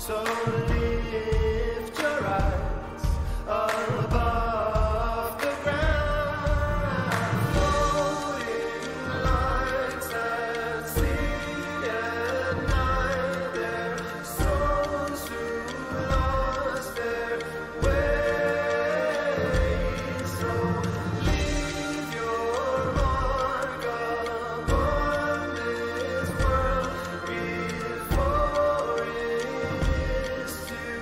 So lift your eyes above the ground, floating lights that see at night, their souls who lost their way. So leave your mark upon this world before it's too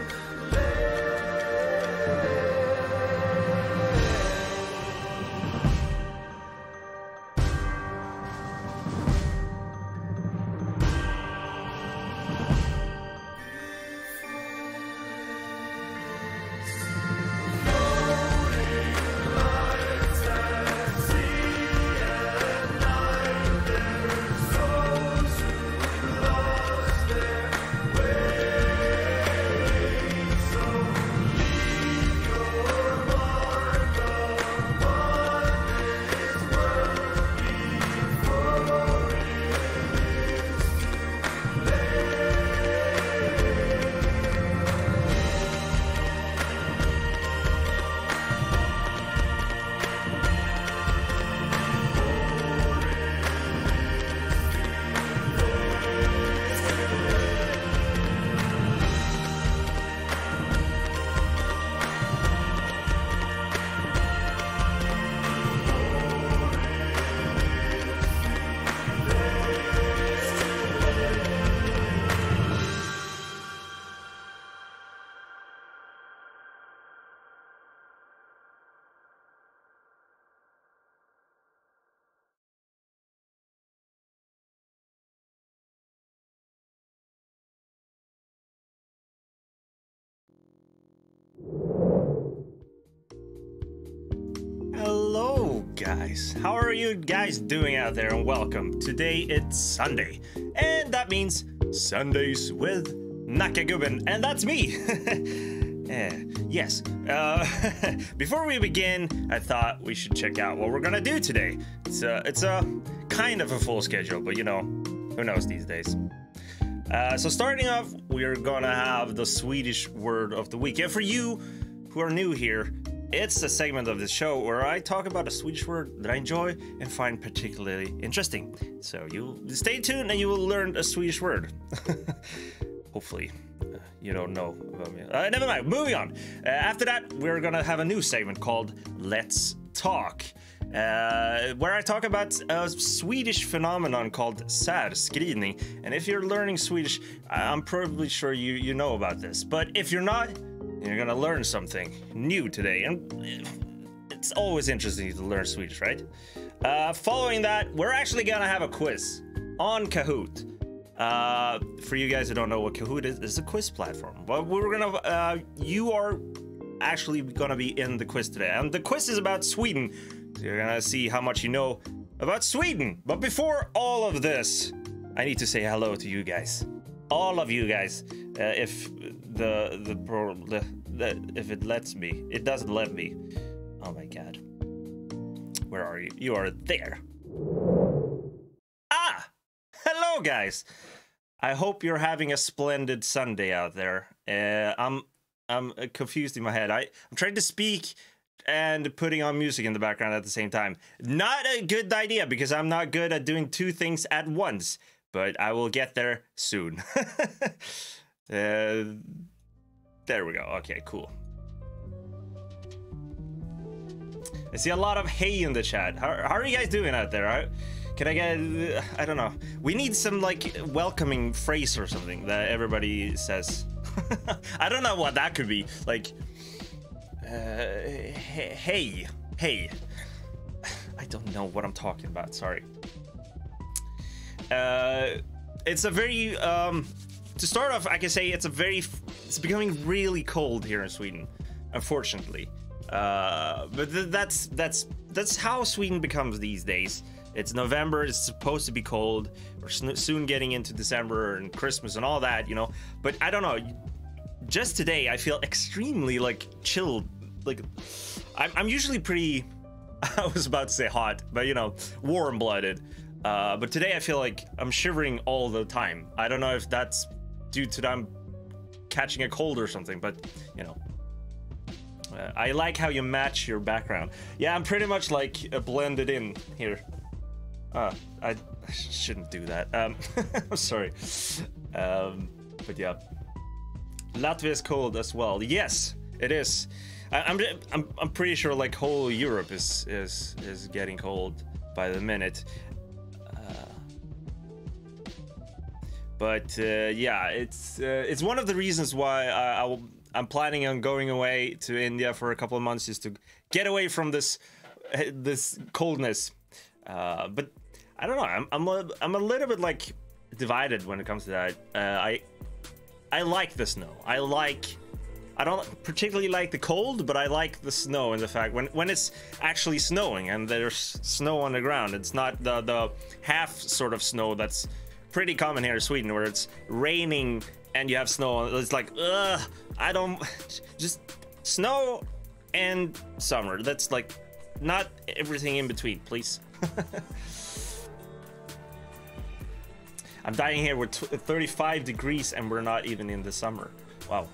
Hello guys, how are you guys doing out there, and welcome. Today it's Sunday, and that means Sundays with Nackagubben, and that's me. Yes, before we begin, I thought we should check out what we're gonna do today. It's a kind of a full schedule, but you know, who knows these days. So starting off, we're gonna have the Swedish word of the week, and for you who are new here, it's a segment of the show where I talk about a Swedish word that I enjoy and find particularly interesting. So you stay tuned and you will learn a Swedish word. Hopefully. You don't know about me. Never mind, moving on. After that, we're gonna have a new segment called Let's Talk. Where I talk about a Swedish phenomenon called särskrivning. And if you're learning Swedish, I'm probably sure you know about this. But if you're not, you're gonna learn something new today, and it's always interesting to learn Swedish, right? Following that, we're actually gonna have a quiz on Kahoot. For you guys who don't know what Kahoot is, it's a quiz platform. But we're gonna, you are actually gonna be in the quiz today, and the quiz is about Sweden. So you're gonna see how much you know about Sweden. But before all of this, I need to say hello to you guys, all of you guys. If if it lets me, it doesn't let me. Oh my god, where are you? You are there. Ah, hello guys. I hope you're having a splendid Sunday out there. I'm confused in my head. I'm trying to speak and putting on music in the background at the same time. Not a good idea because I'm not good at doing two things at once, but I will get there soon. There we go. Okay, cool. I see a lot of hey in the chat. How are you guys doing out there? Can I get, I don't know. We need some like welcoming phrase or something that everybody says. I don't know what that could be. Like, hey. I don't know what I'm talking about. Sorry. It's a very, to start off, I can say it's becoming really cold here in Sweden, unfortunately. But that's how Sweden becomes these days. It's November, it's supposed to be cold. We're soon getting into December and Christmas and all that, you know. But I don't know, just today I feel extremely like chilled. Like I'm usually pretty, I was about to say hot, but you know, warm-blooded. But today I feel like I'm shivering all the time. I don't know if that's due to catching a cold or something, but you know. I like how you match your background. Yeah, I'm pretty much like blended in here. I shouldn't do that. I'm sorry. But yeah, Latvia is cold as well. Yes, it is. I'm pretty sure like whole Europe is getting cold by the minute. But yeah, it's one of the reasons why I'm planning on going away to India for a couple of months just to get away from this coldness. But I don't know. I'm a little bit like divided when it comes to that. I like the snow. I don't particularly like the cold, but I like the snow and the fact when it's actually snowing and there's snow on the ground. It's not the half sort of snow that's pretty common here in Sweden, where it's raining and you have snow. It's like, ugh, I don't, just snow and summer. That's like not everything in between, please. I'm dying here with 35 degrees and we're not even in the summer. Wow.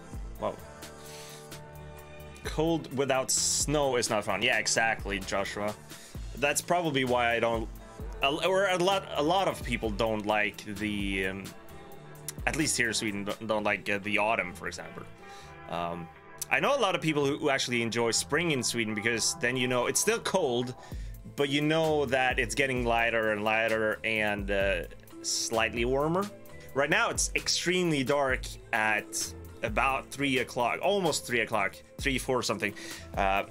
Cold without snow is not fun. Yeah, exactly, Joshua. That's probably why I don't, or a lot of people don't like the, at least here in Sweden, don't like the autumn, for example. I know a lot of people who actually enjoy spring in Sweden because then you know it's still cold, but you know that it's getting lighter and lighter and slightly warmer. Right now it's extremely dark at about 3 o'clock, almost 3 o'clock, 3-4 something.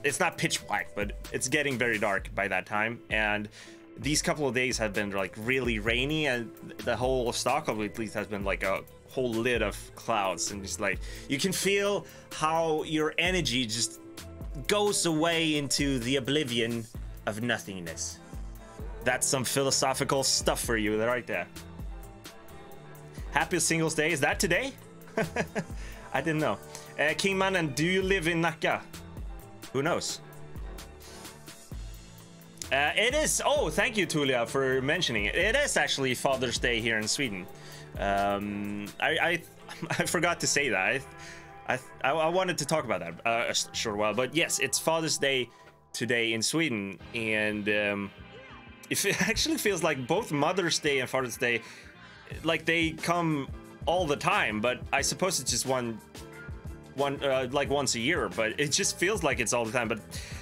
It's not pitch black, but it's getting very dark by that time. And these couple of days have been like really rainy, and the whole of Stockholm at least has been like a whole lid of clouds, and just like you can feel how your energy just goes away into the oblivion of nothingness. That's some philosophical stuff for you right there. Happy Singles Day, is that today? I didn't know. Kingmannen, do you live in Nacka? Who knows? It is. Oh, thank you, Tulia, for mentioning it. It is actually Father's Day here in Sweden. I forgot to say that. I wanted to talk about that a short while, but yes, it's Father's Day today in Sweden, and it actually feels like both Mother's Day and Father's Day, like they come all the time. But I suppose it's just one like once a year, but it just feels like it's all the time. But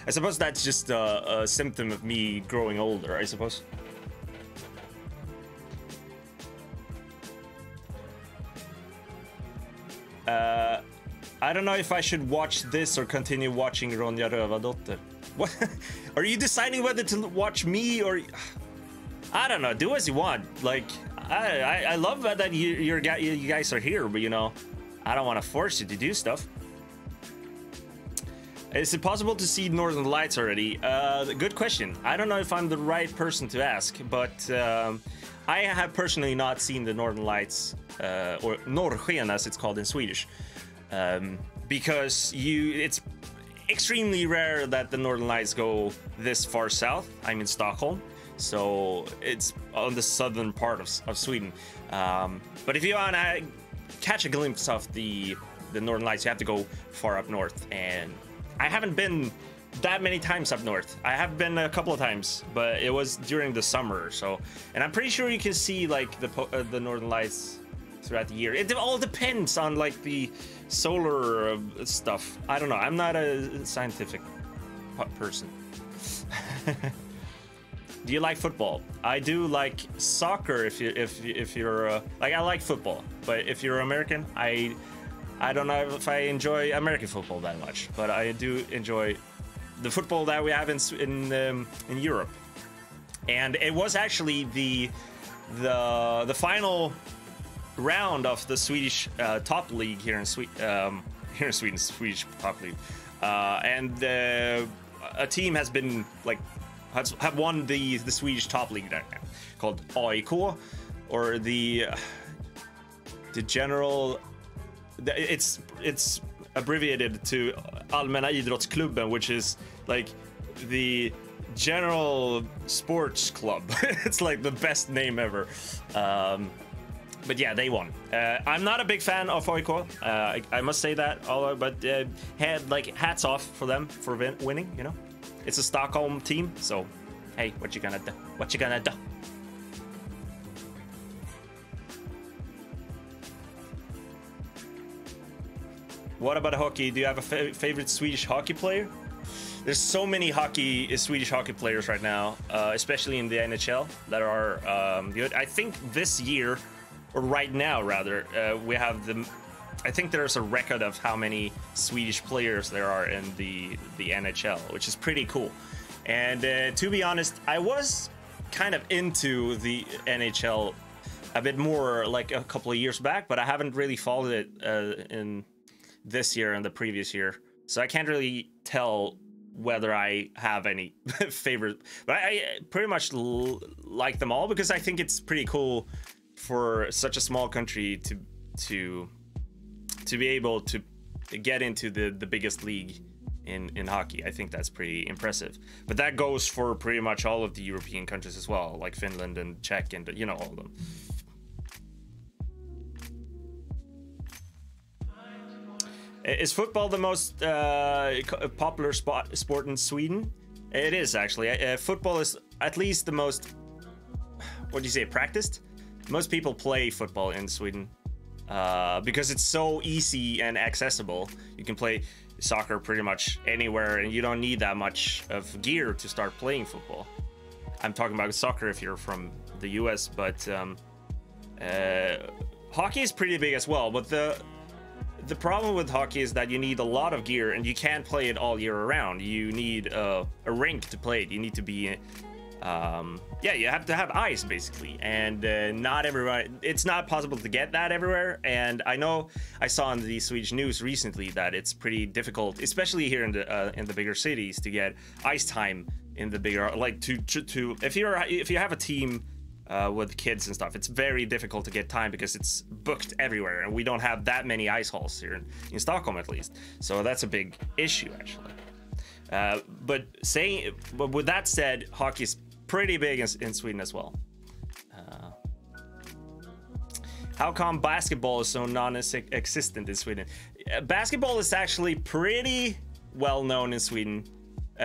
I suppose that's just a symptom of me growing older, I suppose. I don't know if I should watch this or continue watching Ronja Rövardotter. What? Are you deciding whether to watch me or... I don't know, do as you want. Like, I love that you guys are here, but you know, I don't want to force you to do stuff. Is it possible to see Northern Lights already? Good question. I don't know if I'm the right person to ask, but I have personally not seen the Northern Lights, or Norrsken as it's called in Swedish, because it's extremely rare that the Northern Lights go this far south. I'm in Stockholm, so it's on the southern part of Sweden. But if you want to catch a glimpse of the Northern Lights, you have to go far up north, and I haven't been that many times up north. I have been a couple of times, but it was during the summer, so, and I'm pretty sure you can see like the Northern Lights throughout the year. It all depends on like the solar stuff. I don't know. I'm not a scientific person. Do you like football? I do like soccer. If you're like, I like football, but if you're American, I don't know if I enjoy American football that much, but I do enjoy the football that we have in Europe. And it was actually the final round of the Swedish top league here in Sweden, Swedish top league, and a team has been like have won the Swedish top league now, called AIK, or the general. It's abbreviated to Allmänna Idrottsklubben, which is like the general sports club. It's like the best name ever. But yeah, they won. I'm not a big fan of Oiko. I must say that. But hats off for them for winning. You know, it's a Stockholm team. So, hey, what you gonna do? What you gonna do? What about hockey? Do you have a favorite Swedish hockey player? There's so many Swedish hockey players right now, especially in the NHL, that are good. I think this year, or right now rather, we have I think there's a record of how many Swedish players there are in the NHL, which is pretty cool. And to be honest, I was kind of into the NHL a bit more like a couple of years back, but I haven't really followed it in this year and the previous year, so I can't really tell whether I have any favorite, but I pretty much like them all because I think it's pretty cool for such a small country to be able to get into the biggest league in hockey. I think that's pretty impressive, but that goes for pretty much all of the European countries as well, like Finland and Czech and you know, all of them. Is football the most popular sport in Sweden? It is, actually. Football is at least the most, what do you say, practiced? Most people play football in Sweden because it's so easy and accessible. You can play soccer pretty much anywhere, and you don't need that much of gear to start playing football. I'm talking about soccer if you're from the US, but hockey is pretty big as well, but the problem with hockey is that you need a lot of gear and you can't play it all year around. You need a rink to play it. You need to be, you have to have ice basically. And not everybody, it's not possible to get that everywhere. And I know I saw in the Swedish news recently that it's pretty difficult, especially here in the bigger cities, to get ice time in the bigger, like if you have a team with kids and stuff, it's very difficult to get time because it's booked everywhere, and we don't have that many ice halls here in Stockholm, at least. So that's a big issue, actually. But with that said, hockey is pretty big in Sweden as well. How come basketball is so non-existent in Sweden? Basketball is actually pretty well known in Sweden.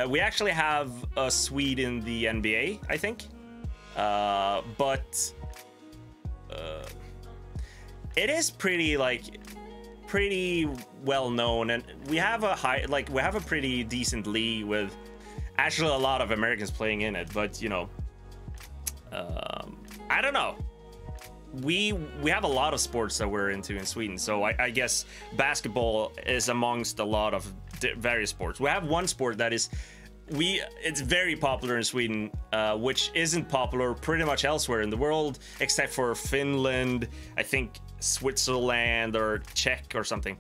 We actually have a Swede in the NBA, I think. But it is pretty well known, and we have a pretty decent league with actually a lot of Americans playing in it. But you know, I don't know. We have a lot of sports that we're into in Sweden, so I guess basketball is amongst a lot of various sports. We have one sport that is. It's very popular in Sweden, which isn't popular pretty much elsewhere in the world, except for Finland, I think Switzerland or Czech or something,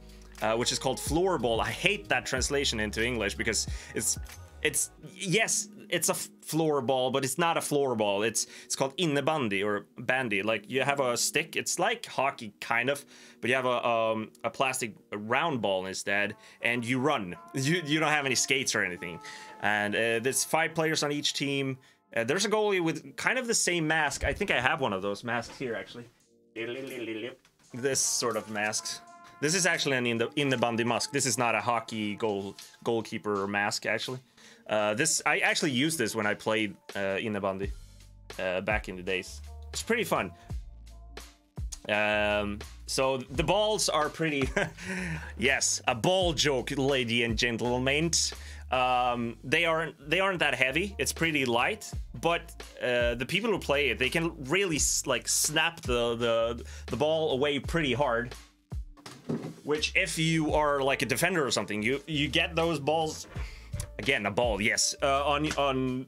which is called floorball. I hate that translation into English because yes, it's a floorball, but it's not a floorball. It's called innebandy or bandy. Like you have a stick. It's like hockey kind of, but you have a plastic round ball instead, and you run. You don't have any skates or anything. And there's 5 players on each team. There's a goalie with kind of the same mask. I think I have one of those masks here, actually. This sort of mask. This is actually an innebandy mask. This is not a hockey goalkeeper mask, actually. I actually used this when I played innebandy back in the days. It's pretty fun. So the balls are pretty... Yes, a ball joke, ladies and gentlemen. They aren't that heavy. It's pretty light, but the people who play it, they can really like snap the ball away pretty hard. Which, if you are like a defender or something, you get those balls. Again, a ball, yes, on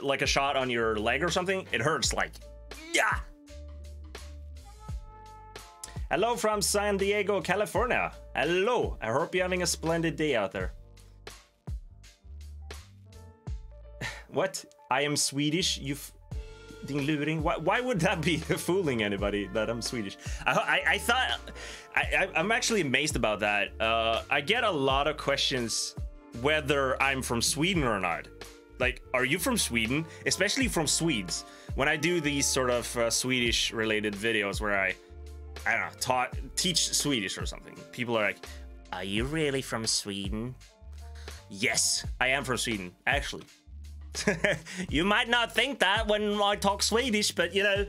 like a shot on your leg or something. It hurts like, yeah. Hello from San Diego, California. Hello. I hope you're having a splendid day out there. What? I am Swedish? Din luring? Why would that be fooling anybody that I'm Swedish? I thought... I'm actually amazed about that. I get a lot of questions whether I'm from Sweden or not. like, are you from Sweden? Especially from Swedes. When I do these sort of Swedish related videos where I don't know, teach Swedish or something, people are like, are you really from Sweden? Yes, I am from Sweden, actually. You might not think that when I talk Swedish, but you know,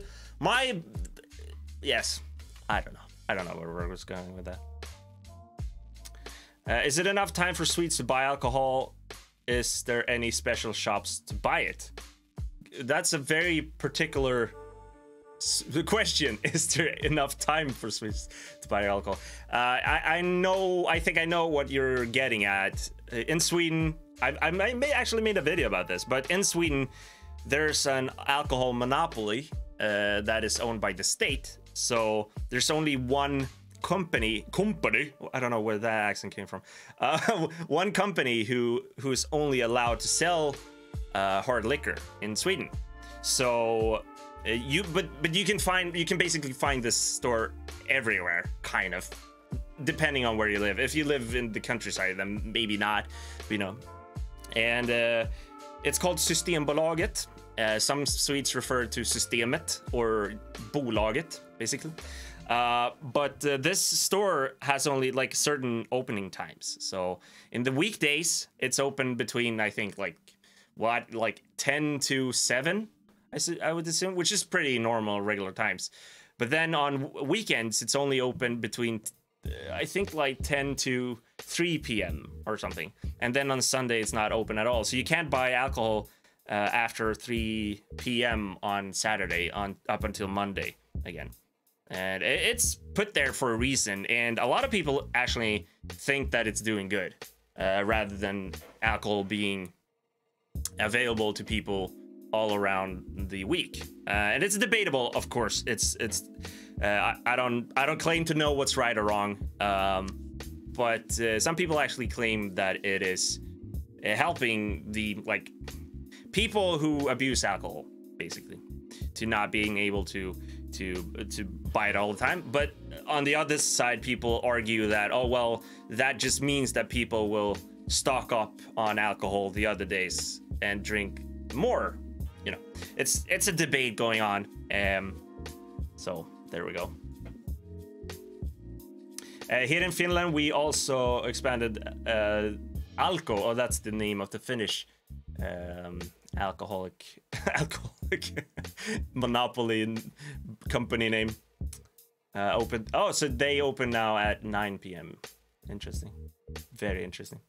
yes, I don't know where I was going with that. Is it enough time for Swedes to buy alcohol? Is there any special shops to buy it? That's a very particular question. Is there enough time for Swedes to buy alcohol? I think I know what you're getting at. In Sweden, I may actually made a video about this, but in Sweden, there's an alcohol monopoly that is owned by the state. So there's only one company, I don't know where that accent came from. One company who's only allowed to sell hard liquor in Sweden. So but you can basically find this store everywhere, kind of, depending on where you live. If you live in the countryside, then maybe not, you know. And it's called Systembolaget. Some Swedes refer to Systemet or Bolaget, basically. But this store has only like certain opening times. So in the weekdays, it's open between, I think, like 10 to 7, I would assume, which is pretty normal, regular times. But then on weekends, it's only open between, I think, like 10 to 3 p.m. or something. And then on Sunday, it's not open at all. So you can't buy alcohol after 3 p.m. on Saturday up until Monday again. And it's put there for a reason. And a lot of people actually think that it's doing good rather than alcohol being available to people all around the week. And it's debatable, of course. I don't claim to know what's right or wrong. But some people actually claim that it is helping the people who abuse alcohol, basically, to not being able to buy it all the time. But on the other side, people argue that, oh well, that just means that people will stock up on alcohol the other days and drink more. You know, it's a debate going on. So there we go. Here in Finland, we also expanded Alko. Oh, that's the name of the Finnish alcoholic monopoly company name. Opened. Oh, so they open now at 9 p.m. Interesting. Very interesting.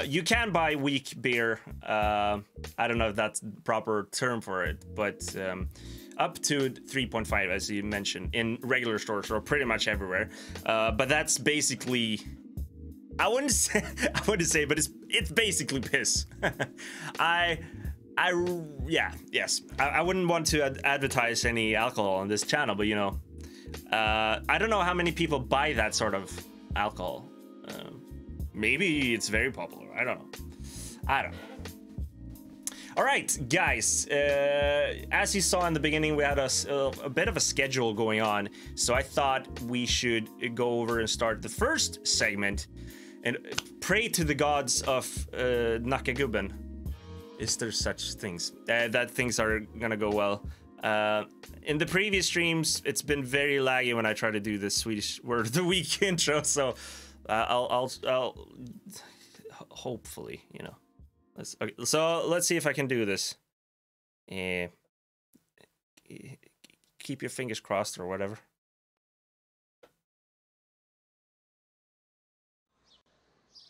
You can buy weak beer. I don't know if that's the proper term for it, but up to 3.5, as you mentioned, in regular stores or pretty much everywhere. But that's basically, I wouldn't say, but it's basically piss. I wouldn't want to advertise any alcohol on this channel, but you know, I don't know how many people buy that sort of alcohol. Maybe it's very popular. I don't know. All right, guys. As you saw in the beginning, we had a bit of a schedule going on, so I thought we should go over and start the first segment and pray to the gods of Nackagubben. Is there such things? That things are gonna go well. In the previous streams, it's been very laggy when I try to do the Swedish Word of the Week intro, so I'll hopefully, you know. So let's see if I can do this. Keep your fingers crossed or whatever.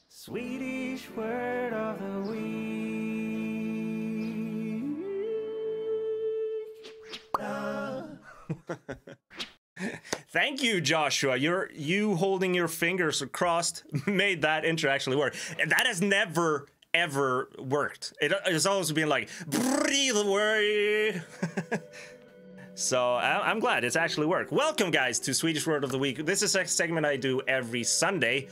Swedish Word of the Week. Thank you, Joshua. You holding your fingers crossed made that intro actually work. And that has never ever worked. It's always been like breathe away. So I'm glad it's actually worked. Welcome, guys, to Swedish Word of the Week. This is a segment I do every Sunday.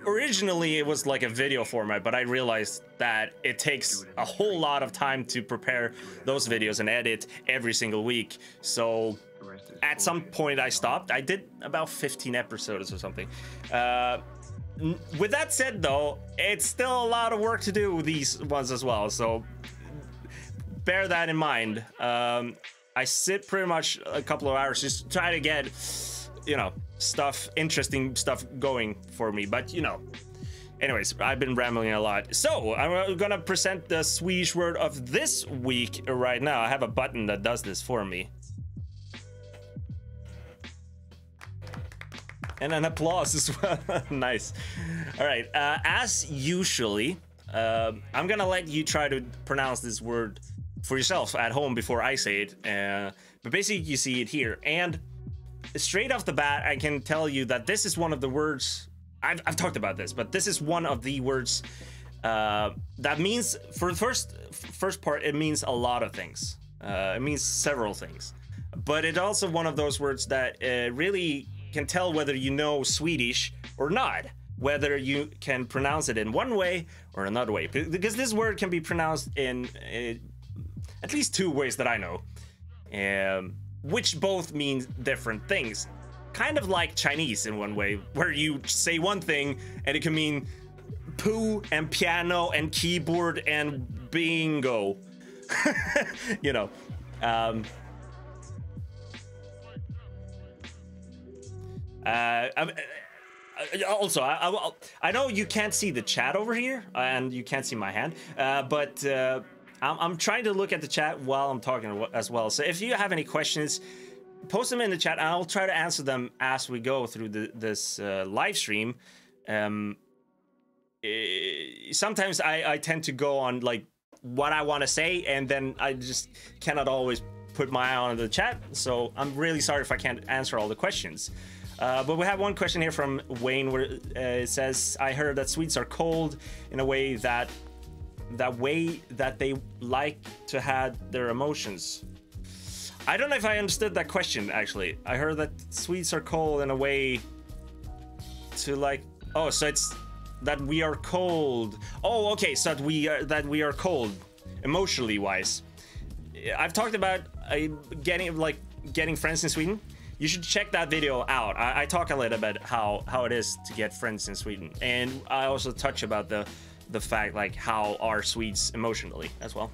Originally it was like a video format, but I realized that it takes a whole lot of time to prepare those videos and edit every single week. So at some point I stopped. I did about 15 episodes or something. With that said, though, it's still a lot of work to do with these ones as well, so bear that in mind. I sit pretty much a couple of hours just try to get, you know, interesting stuff going for me, but you know. Anyways, I've been rambling a lot. So, I'm gonna present the Swedish word of this week right now. I have a button that does this for me. And an applause as well. Nice. All right, as usually, I'm gonna let you try to pronounce this word for yourself at home before I say it. But basically, you see it here. And straight off the bat, I can tell you that this is one of the words... I've talked about this, but this is one of the words that means, for the first part, it means a lot of things. It means several things. But it's also one of those words that really can tell whether you know Swedish or not. Whether you can pronounce it in one way or another way. Because this word can be pronounced in at least two ways that I know. Which both mean different things. Kind of like Chinese in one way, where you say one thing and it can mean poo and piano and keyboard and bingo. You know. Also, I know you can't see the chat over here, and you can't see my hand, but I'm trying to look at the chat while I'm talking as well. So if you have any questions, post them in the chat, and I'll try to answer them as we go through this live stream. Sometimes I tend to go on like what I want to say, and then I just cannot always put my eye on the chat. So I'm really sorry if I can't answer all the questions. But we have one question here from Wayne where it says, I heard that Swedes are cold in a way that they like to have their emotions. I don't know if I understood that question, actually. I heard that Swedes are cold in a way to like... Oh, so it's that we are cold. Oh, okay, so that we are cold, emotionally wise. I've talked about getting friends in Sweden. You should check that video out. I talk a little bit how it is to get friends in Sweden. And I also touch about the fact, like, how are Swedes emotionally as well.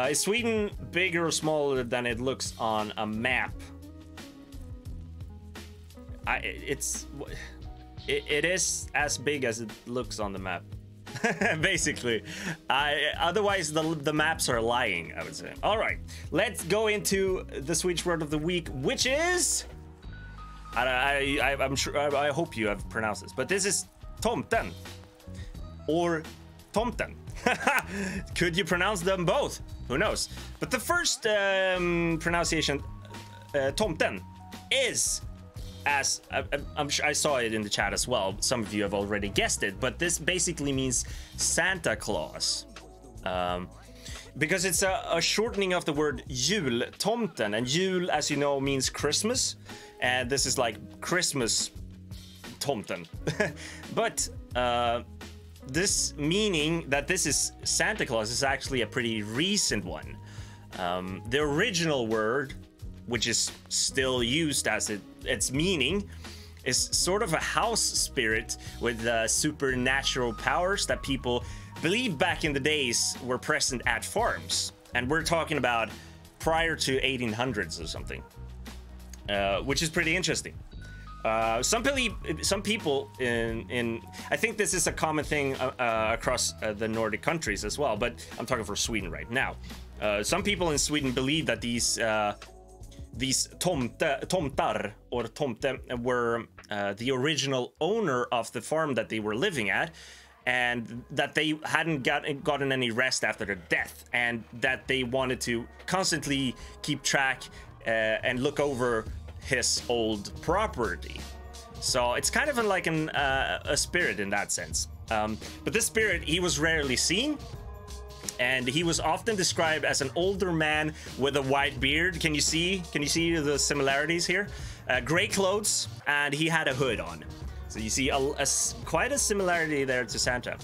Is Sweden bigger or smaller than it looks on a map? It is as big as it looks on the map. Basically. Otherwise the maps are lying, I would say. All right, let's go into the Swedish word of the week, which is... I'm sure, I hope you have pronounced this, but this is Tomten. Or Tomten. Could you pronounce them both? Who knows? But the first pronunciation, Tomten, is, as I'm sure I saw it in the chat as well. Some of you have already guessed it, but this basically means Santa Claus. Because it's a shortening of the word jul, Tomten, and jul, as you know, means Christmas, and this is like Christmas Tomten. But this meaning that this is Santa Claus is actually a pretty recent one. The original word, which is still used as its meaning, is sort of a house spirit with supernatural powers that people believed back in the days were present at farms. And we're talking about prior to 1800s or something, which is pretty interesting. Some people in I think this is a common thing across the Nordic countries as well, but I'm talking for Sweden right now. Some people in Sweden believe that these tomtar or tomte were the original owner of the farm that they were living at, and that they hadn't gotten any rest after their death, and that they wanted to constantly keep track and look over his old property. So it's kind of like a spirit in that sense. But this spirit, he was rarely seen, and he was often described as an older man with a white beard. Can you see the similarities here? Gray clothes, and he had a hood on. So you see quite a similarity there to Santa.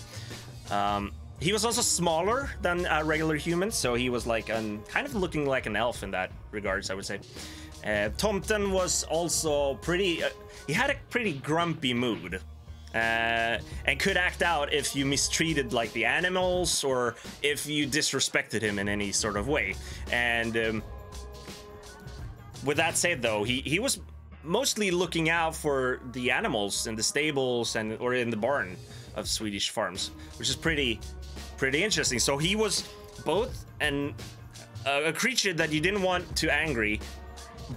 he was also smaller than regular humans, so he was like kind of looking like an elf in that regards, I would say. Tomten was also pretty. He had a pretty grumpy mood, and could act out if you mistreated like the animals or if you disrespected him in any sort of way. And with that said, though, he was mostly looking out for the animals in the stables and or in the barn of Swedish farms, which is pretty interesting. So he was both a creature that you didn't want to angry,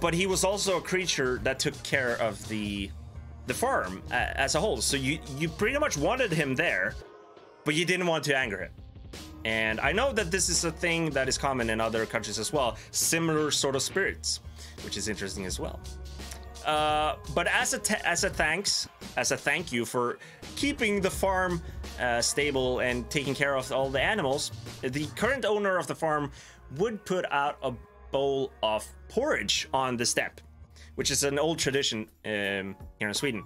but he was also a creature that took care of the farm as a whole. So you pretty much wanted him there, but you didn't want to anger him. And I know that this is a thing that is common in other countries as well, similar sort of spirits, which is interesting as well. But as a thank you for keeping the farm stable and taking care of all the animals, the current owner of the farm would put out a bowl of porridge on the step, which is an old tradition here in Sweden.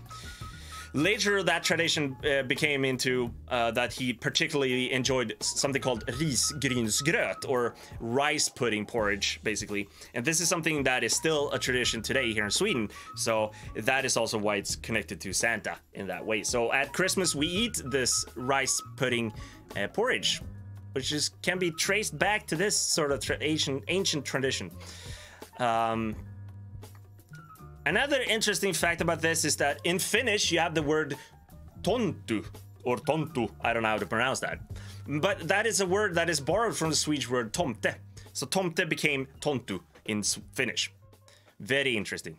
Later, that tradition became into that he particularly enjoyed something called risgrynsgröt, or rice pudding porridge, basically. And this is something that is still a tradition today here in Sweden. So that is also why it's connected to Santa in that way. So at Christmas, we eat this rice pudding porridge, which can be traced back to this sort of ancient tradition. Another interesting fact about this is that in Finnish, you have the word tontu, or tontu. I don't know how to pronounce that. But that is a word that is borrowed from the Swedish word tomte. So tomte became tontu in Finnish. Very interesting.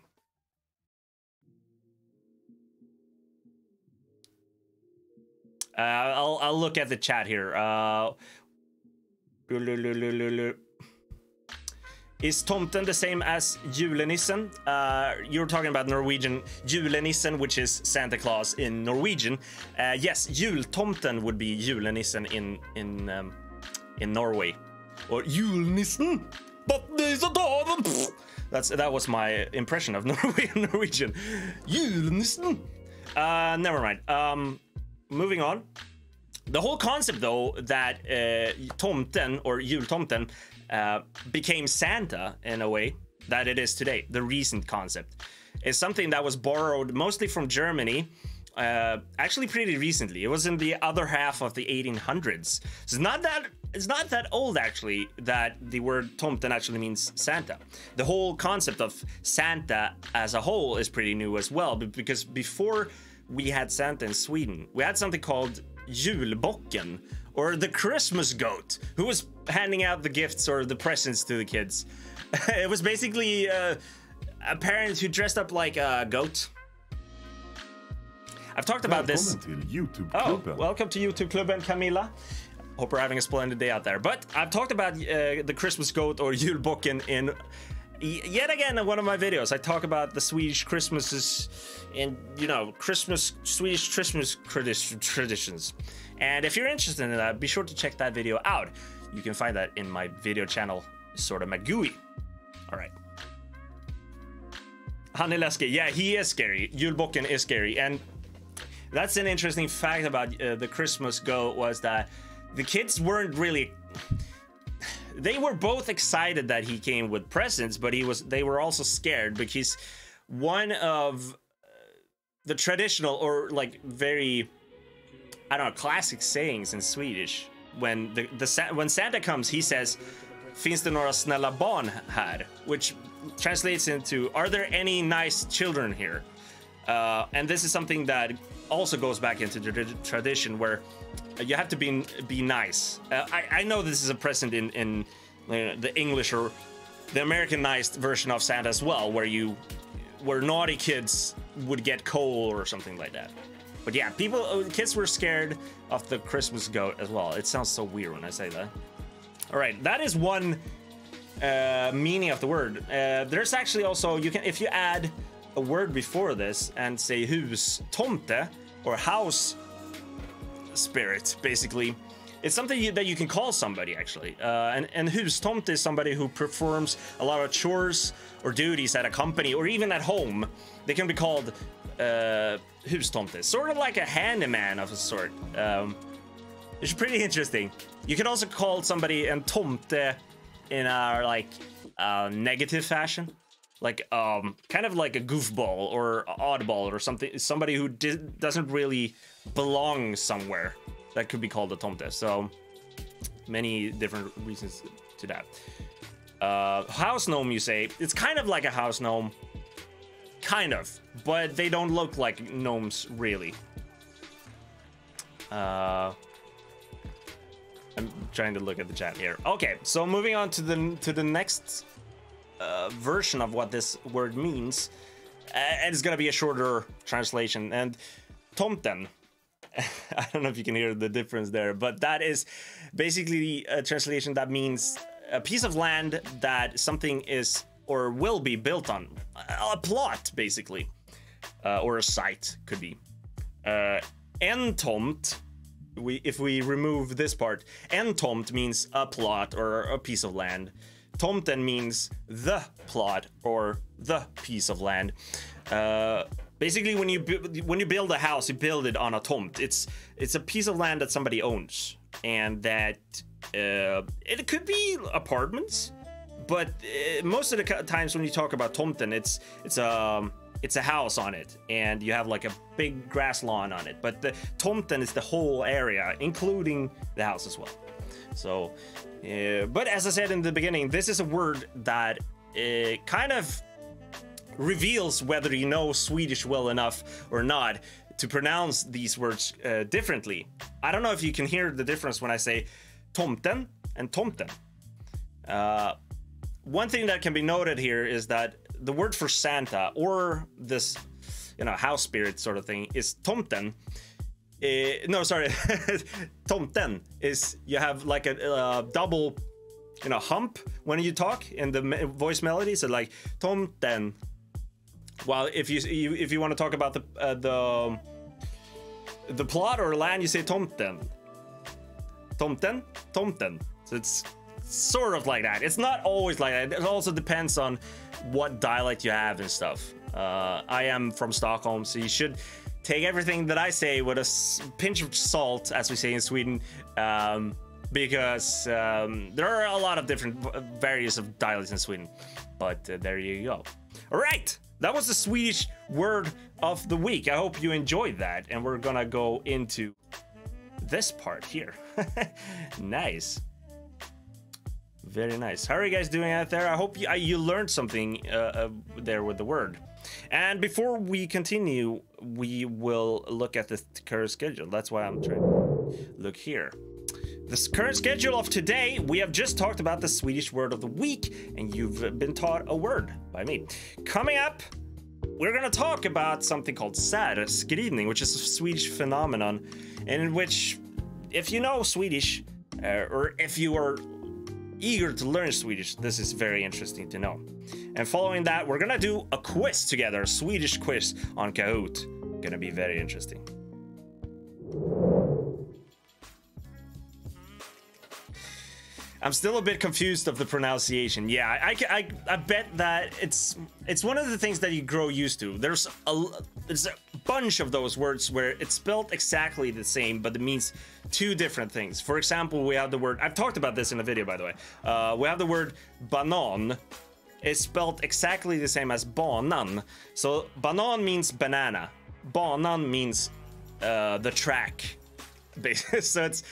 I'll look at the chat here. Is Tomten the same as julenissen? You're talking about Norwegian julenissen, which is Santa Claus in Norwegian. Yes, jultomten would be julenissen in Norway, or julenissen. That was my impression of Norwegian. Julenissen. Never mind. Moving on. The whole concept, though, that Tomten or jultomten became Santa in a way that it is today, the recent concept, is something that was borrowed mostly from Germany, actually pretty recently. It was in the other half of the 1800s. So it's not that old, actually, that the word Tomten actually means Santa. The whole concept of Santa as a whole is pretty new as well, because before we had Santa in Sweden, we had something called julbocken, or the Christmas goat, who was handing out the gifts or the presents to the kids. It was basically a parent who dressed up like a goat. I've talked about this. Oh, welcome to YouTube Klubben, Camilla. Hope you're having a splendid day out there. But I've talked about the Christmas goat or julbocken in yet again in one of my videos. I talk about the Swedish Christmases and, you know, Swedish Christmas traditions. And if you're interested in that, be sure to check that video out. You can find that in my video channel, sort of Magui. All right. Han är läskig. Yeah, he is scary. Julbocken is scary. And that's an interesting fact about the Christmas goat, was that the kids weren't really... They were both excited that he came with presents, but they were also scared, because one of the traditional, or like very, I don't know, classic sayings in Swedish, when when Santa comes, he says, "Finns det några snälla barn här?" which translates into, "Are there any nice children here?" And this is something that also goes back into the tradition where you have to be nice. I know this is a present in the English or the Americanized version of Santa as well, where naughty kids would get coal or something like that. But yeah, kids were scared of the Christmas goat as well. It sounds so weird when I say that. All right, that is one meaning of the word. There's actually also, if you add a word before this and say hustomte, or house spirit, basically, it's something that you can call somebody, actually. And hustomte is somebody who performs a lot of chores or duties at a company or even at home. They can be called hustomte, sort of like a handyman of a sort. It's pretty interesting. You can also call somebody en tomte in a like negative fashion, like kind of like a goofball or oddball or something. Somebody who doesn't really belong somewhere. That could be called a tomte. So many different reasons to that. House gnome, you say? It's kind of like a house gnome. Kind of, but they don't look like gnomes, really. I'm trying to look at the chat here. Okay, so moving on to the next version of what this word means. And it's gonna be a shorter translation. And Tomten, I don't know if you can hear the difference there, but that is basically a translation that means a piece of land that something is or will be built on. A plot, basically. Or a site, could be. Entomt, if we remove this part, entomt means a plot or a piece of land. Tomten means the plot or the piece of land. Basically, when you build a house, you build it on a tomt. It's a piece of land that somebody owns, and that it could be apartments, but most of the times when you talk about tomten, it's a house on it, and you have like a big grass lawn on it. But the tomten is the whole area, including the house as well. So, but as I said in the beginning, this is a word that kind of reveals whether you know Swedish well enough or not to pronounce these words differently. I don't know if you can hear the difference when I say tomten and tomten. One thing that can be noted here is that the word for Santa or this, house spirit sort of thing is tomten. No, sorry, tomten is you have like a double, hump when you talk in the voice melody. So like tomten. While if you want to talk about the plot or land, you say tomten. Tomten, tomten. So it's sort of like that. It's not always like that. It also depends on what dialect you have and stuff. I am from Stockholm, so you should take everything that I say with a pinch of salt, as we say in Sweden, because there are a lot of different various of dialects in Sweden. But there you go. All right. That was the Swedish word of the week. I hope you enjoyed that. And we're gonna go into this part here. Nice. Very nice. How are you guys doing out there? I hope you learned something there with the word. And before we continue, we will look at the current schedule. That's why I'm trying to look here. The current schedule of today, we have just talked about the Swedish word of the week, and you've been taught a word by me. Coming up, we're going to talk about something called skrivning, which is a Swedish phenomenon, in which, if you know Swedish, or if you are eager to learn Swedish, this is very interesting to know. And following that, we're going to do a quiz together, a Swedish quiz on Kahoot. Going to be very interesting. I'm still a bit confused of the pronunciation. Yeah, I bet that it's one of the things that you grow used to. There's a bunch of those words where it's spelled exactly the same, but it means two different things. For example, we have the word, I've talked about this in a video, by the way. We have the word banan. It's spelled exactly the same as banan. So banan means banana. Banan means the track. So it's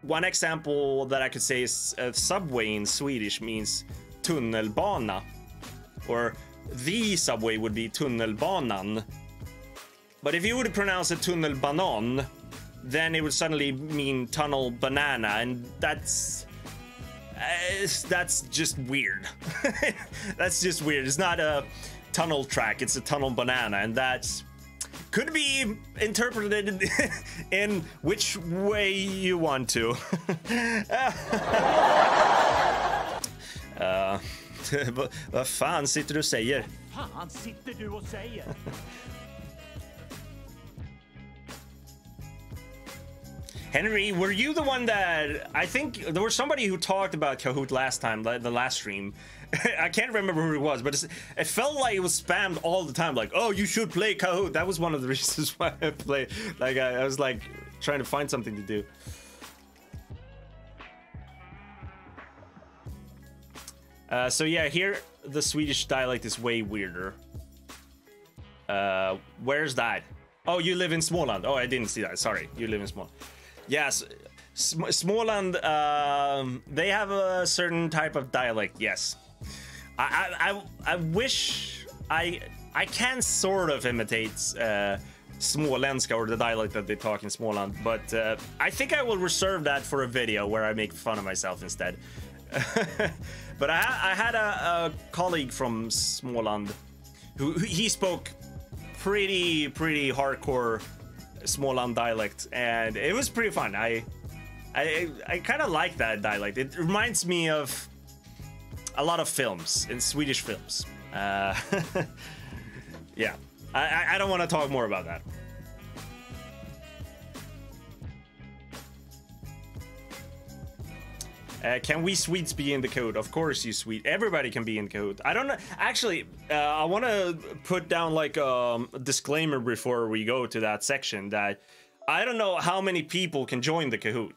one example that I could say is subway in Swedish means tunnelbana, or the subway would be tunnelbanan. But if you would pronounce it tunnelbanan, then it would suddenly mean tunnel banana, and that's just weird. That's just weird. It's not a tunnel track, it's a tunnel banana, and that's could be interpreted in which way you want to. Vad fan sitter du och säger? Fan sitter du och säger? Henry, were you the one that... I think there was somebody who talked about Kahoot last time, the last stream. I can't remember who it was, but it felt like it was spammed all the time. Like, oh, you should play Kahoot. That was one of the reasons why I played. Like, I was like, trying to find something to do. So yeah, here the Swedish dialect is way weirder. Where's that? Oh, you live in Småland. Oh, I didn't see that. Sorry, you live in Småland. Yes, Småland. They have a certain type of dialect. Yes, I wish I can sort of imitate Småländska, or the dialect that they talk in Småland, but I think I will reserve that for a video where I make fun of myself instead. But I had a colleague from Småland who he spoke pretty hardcore Småland dialect, and it was pretty fun. I kind of like that dialect. It reminds me of a lot of films, in Swedish films. Yeah, I don't want to talk more about that. Can we Swedes be in the code? Of course, you Swede. Everybody can be in code. I don't know. Actually, I want to put down like a disclaimer before we go to that section that I don't know how many people can join the Kahoot.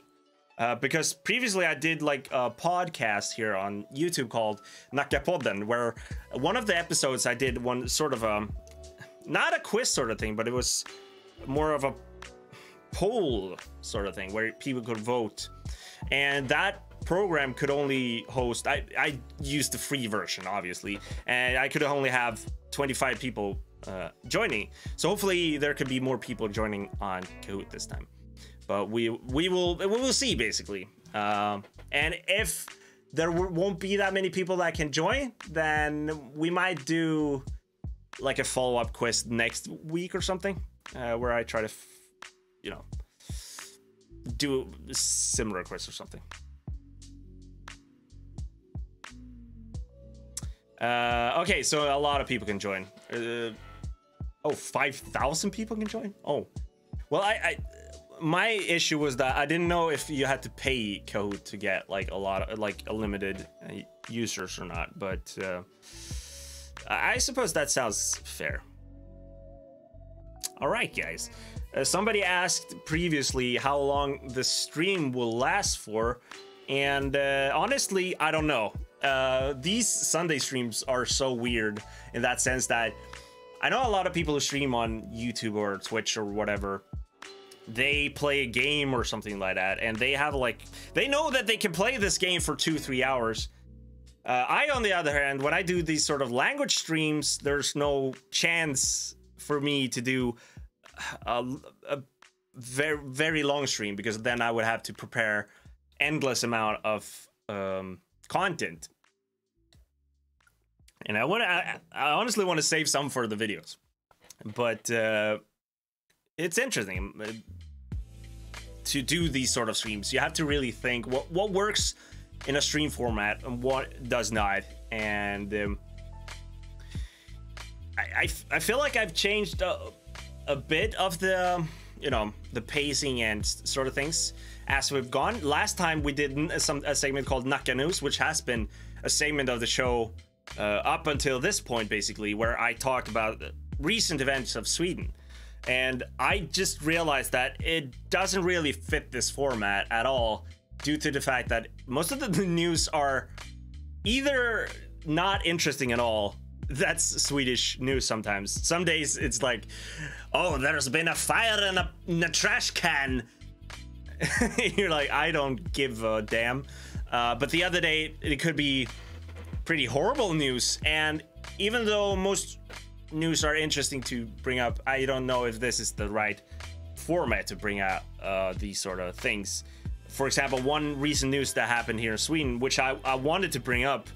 Because previously I did like a podcast here on YouTube called Nackagubben, where one of the episodes I did one sort of not a quiz sort of thing, but it was more of a poll sort of thing where people could vote. And that program could only host, I used the free version obviously, and I could only have 25 people joining. So hopefully there could be more people joining on Kahoot this time. But we will see basically. And if there won't be that many people that can join, then we might do like a follow-up quiz next week or something, where I try to, you know, do a similar quiz or something. Okay, so a lot of people can join. Oh, 5,000 people can join? Oh, well, my issue was that I didn't know if you had to pay Kahoot to get like a lot of like a limited users or not, but I suppose that sounds fair. All right, guys. Somebody asked previously how long the stream will last for, and honestly, I don't know. These Sunday streams are so weird in that sense that I know a lot of people who stream on YouTube or Twitch or whatever, they play a game or something like that, and they have like, they know that they can play this game for 2-3 hours. I, on the other hand, when I do these sort of language streams, there's no chance for me to do a very long stream, because then I would have to prepare endless amount of content, and I honestly want to save some for the videos, but it's interesting to do these sort of streams. You have to really think what works in a stream format and what does not, and I feel like I've changed a bit of the, you know, the pacing and sort of things as we've gone. Last time we did a segment called Nackanews, which has been a segment of the show up until this point, basically, where I talked about recent events of Sweden. And I just realized that it doesn't really fit this format at all, due to the fact that most of the news are either not interesting at all. That's Swedish news sometimes. Some days it's like, oh, there's been a fire in a trash can. You're like, I don't give a damn. But the other day, it could be pretty horrible news. And even though most news are interesting to bring up, I don't know if this is the right format to bring out these sort of things. For example, one recent news that happened here in Sweden, which I wanted to bring up,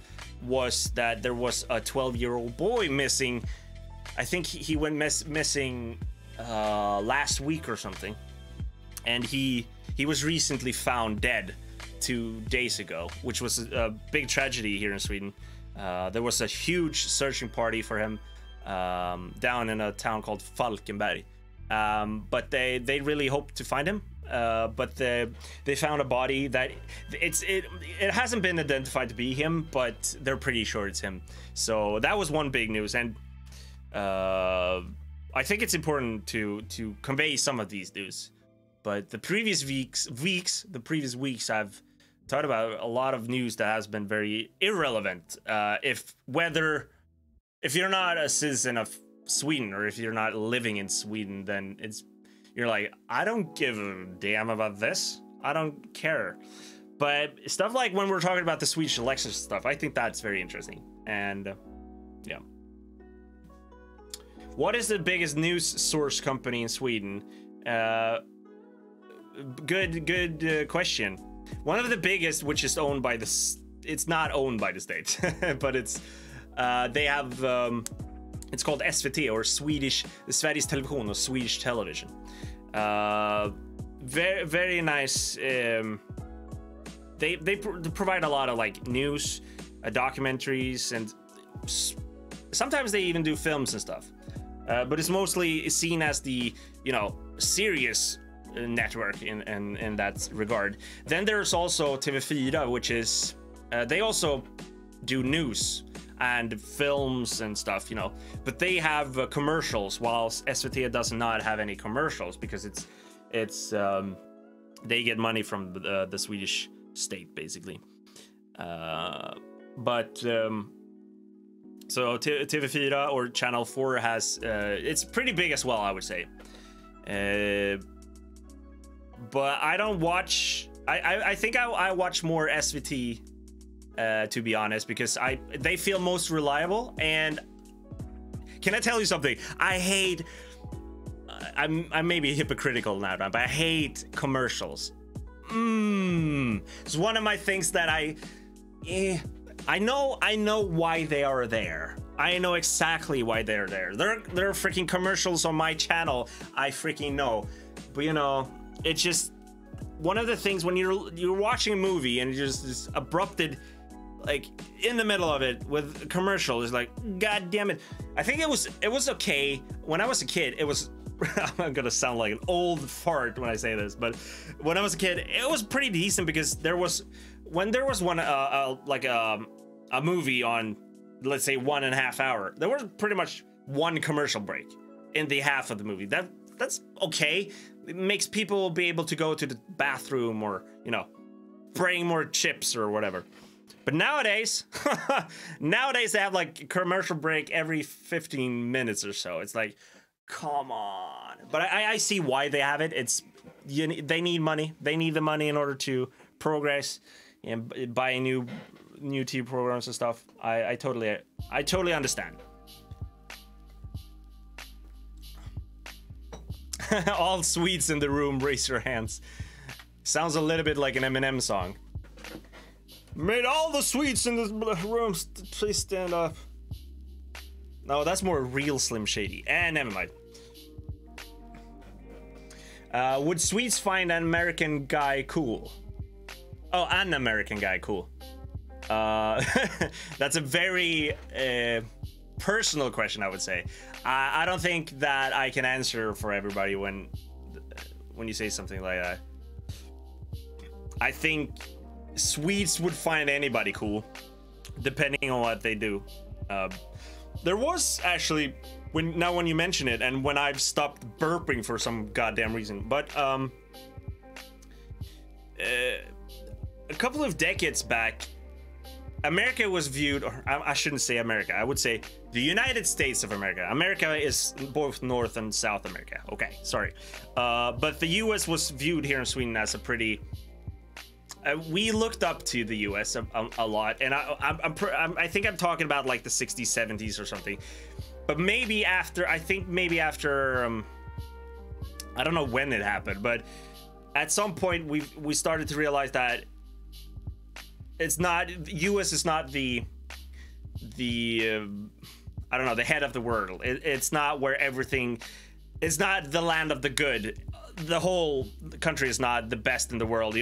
was that there was a 12-year-old boy missing. I think he went missing last week or something, and he was recently found dead 2 days ago, which was a big tragedy here in Sweden. There was a huge searching party for him down in a town called Falkenberg, but they really hope to find him. But they found a body that it hasn't been identified to be him, but they're pretty sure it's him. So that was one big news, and I think it's important to convey some of these news. But the previous weeks, I've talked about a lot of news that has been very irrelevant. If you're not a citizen of Sweden, or if you're not living in Sweden, then you're like, I don't give a damn about this. I don't care. But stuff like when we're talking about the Swedish election stuff, I think that's very interesting. And yeah. What is the biggest news source company in Sweden? Good question. One of the biggest, which is owned by it's not owned by the state, but they have, it's called SVT, or Sveriges Television, or Swedish Television. Very, very nice. They provide a lot of like news, documentaries, and sometimes they even do films and stuff. But it's mostly seen as the, serious network in that regard. Then there's also TV4, which is they also do news and films and stuff, but they have commercials, whilst SVT does not have any commercials, because it's they get money from the Swedish state, basically. So TV4 or Channel 4 has it's pretty big as well, I would say. But I don't watch. I think I watch more SVT, to be honest, because they feel most reliable. And can I tell you something? I hate. I may be hypocritical now, but I hate commercials. It's one of my things that I know why they are there. I know exactly why they're there. There are freaking commercials on my channel. I freaking know. But it's just one of the things when you're watching a movie and you're just abrupted, like in the middle of it with a commercial. It's like, god damn it. I think it was okay when I was a kid. It was. I'm gonna sound like an old fart when I say this, but when I was a kid, it was pretty decent, because there was one like a movie on, let's say, 1.5 hours. There was pretty much one commercial break in the half of the movie. That's okay. It makes people be able to go to the bathroom, or bring more chips or whatever. But nowadays, they have like a commercial break every 15 minutes or so. It's like, come on. But I see why they have it. They need money. They need the money in order to progress and buy new TV programs and stuff. I totally understand. All Swedes in the room, raise your hands. Sounds a little bit like an Eminem song. Made all the Swedes in the room please stand up. No, that's more real Slim Shady. Never mind. Would Swedes find an American guy cool? Oh, an American guy cool. That's a very personal question, I would say. I don't think that I can answer for everybody when you say something like that. I think Swedes would find anybody cool, depending on what they do. There was actually, when you mention it, and when I've stopped burping for some goddamn reason, but a couple of decades back, America was viewed, or I shouldn't say America, I would say the United States of America. America is both North and South America. Okay, sorry. But the US was viewed here in Sweden as a pretty... we looked up to the US a lot, and I think I'm talking about like the 60s, 70s or something. But maybe after, I don't know when it happened, but at some point we started to realize that US is not the I don't know, the head of the world. It's not where everything, it's not the land of the good. The whole country is not the best in the world,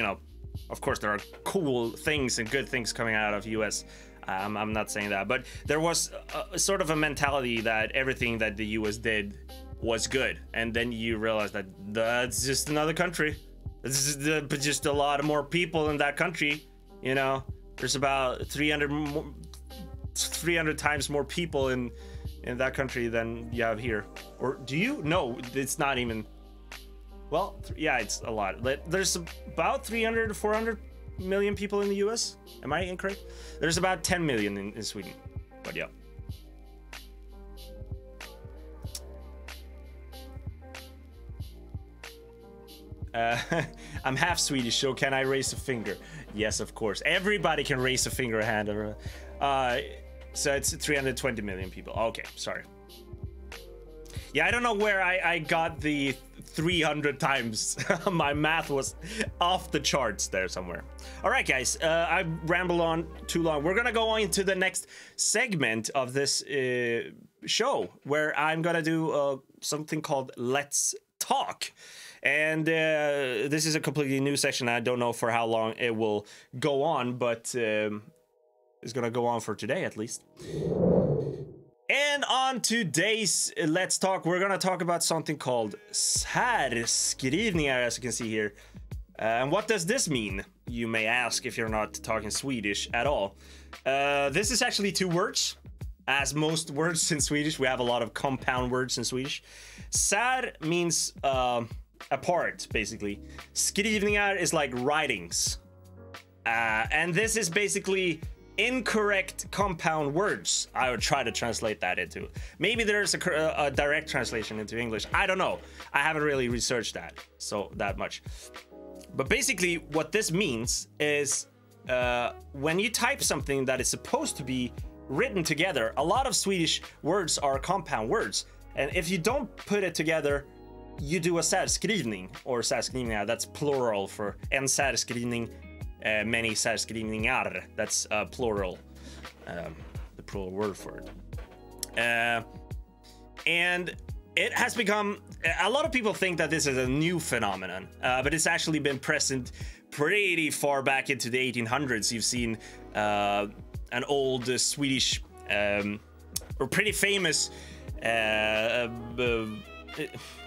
Of course, there are cool things and good things coming out of US. I'm not saying that, but there was a sort of a mentality that everything that the US did was good, and then you realize that that's just another country. It's just a lot of more people in that country. There's about 300 times more people in that country than you have here. Or do you? No, it's not even. Well, yeah, it's a lot. There's about 300 to 400 million people in the US. Am I incorrect? There's about 10 million in Sweden. But yeah. I'm half Swedish, so can I raise a finger? Yes, of course. Everybody can raise a finger, a hand. So it's 320 million people. Okay, sorry. Yeah, I don't know where I got the 300 times. My math was off the charts there somewhere. All right, guys, I rambled on too long. We're gonna go on to the next segment of this show, where I'm gonna do something called Let's Talk. And this is a completely new section. I don't know for how long it will go on, but it's gonna go on for today at least. And on today's Let's Talk, we're gonna talk about something called särskrivningar, as you can see here. And what does this mean, you may ask, if you're not talking Swedish at all. This is actually two words. As most words in Swedish, we have a lot of compound words in Swedish. Sär means apart, basically. Skrivningar is like writings. And this is basically incorrect compound words. I would try to translate that into. Maybe there's a direct translation into English. I don't know. I haven't really researched that much. But basically what this means is when you type something that is supposed to be written together, a lot of Swedish words are compound words. And if you don't put it together, you do a särskrivning, or särskrivningar. That's plural for en särskrivning. Many särskrivningar, that's plural, the plural word for it. And it has become, a lot of people think that this is a new phenomenon, but it's actually been present pretty far back into the 1800s. You've seen an old Swedish, or pretty famous,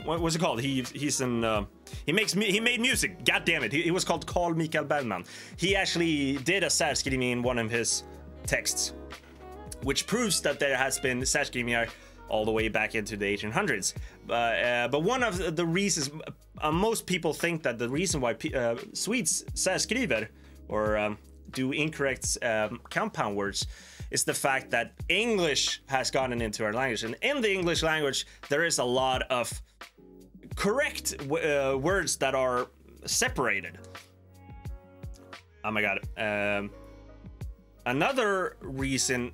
what was it called? He made music. God damn it! He was called Carl Michael Bellman. He actually did a särskrivning in one of his texts, which proves that there has been särskrivningar all the way back into the 1800s. But one of the reasons, most people think that the reason why Swedes särskriver, or do incorrect compound words, is the fact that English has gotten into our language. And in the English language, there is a lot of correct words that are separated. Oh my god. Another reason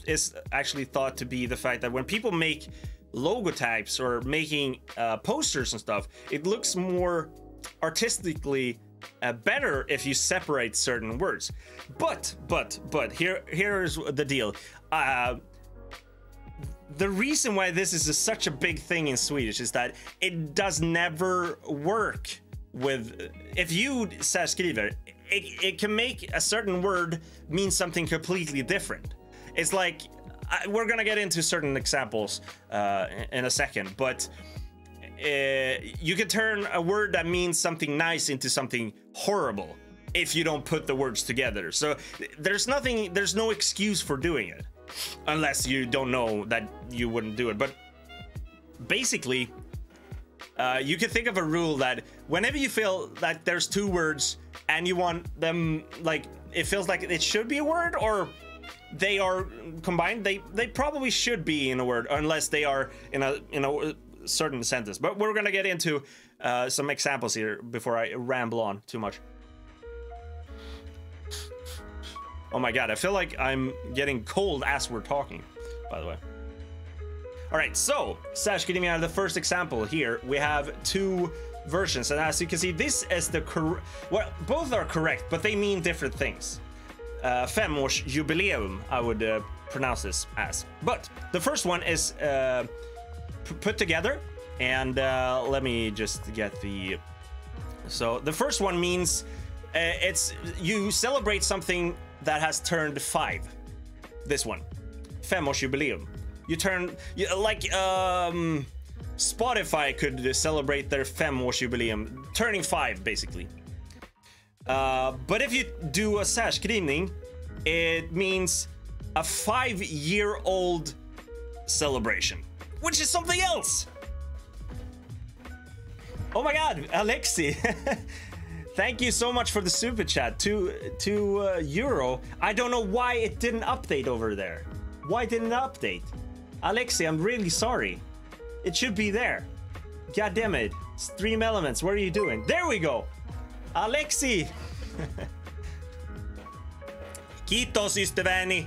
is actually thought to be the fact that when people make logotypes or making posters and stuff, it looks more artistically better if you separate certain words. But here's the deal. The reason why this is such a big thing in Swedish is that it does never work with, if you särskriver, it can make a certain word mean something completely different. It's like, we're gonna get into certain examples in a second, but you can turn a word that means something nice into something horrible if you don't put the words together. So there's no excuse for doing it, unless you don't know that you wouldn't do it. But basically, you can think of a rule that whenever you feel that there's two words and you want them, like, it feels like it should be a word, or they are combined, they probably should be in a word, unless they are in a certain sentence. But we're gonna get into some examples here before I ramble on too much. Oh my god, I feel like I'm getting cold as we're talking, by the way. All right, so särskrivningar, the first example here, we have two versions, and as you can see, this is the correct, well, both are correct, but they mean different things. Femårsjubileum, I would pronounce this as. But the first one is put together, and let me just get the, so the first one means it's, you celebrate something that has turned 5. This one, femårsjubileum. You turn, like Spotify could celebrate their femårsjubileum, turning 5 basically. But if you do a särskrivning, it means a 5-year-old celebration, which is something else. Oh my god, Alexi. Thank you so much for the super chat. To euro. I don't know why it didn't update over there. Why didn't it update? Alexi, I'm really sorry. It should be there. God damn it. Stream Elements, what are you doing? There we go. Alexi. Kiitos, ystäväni.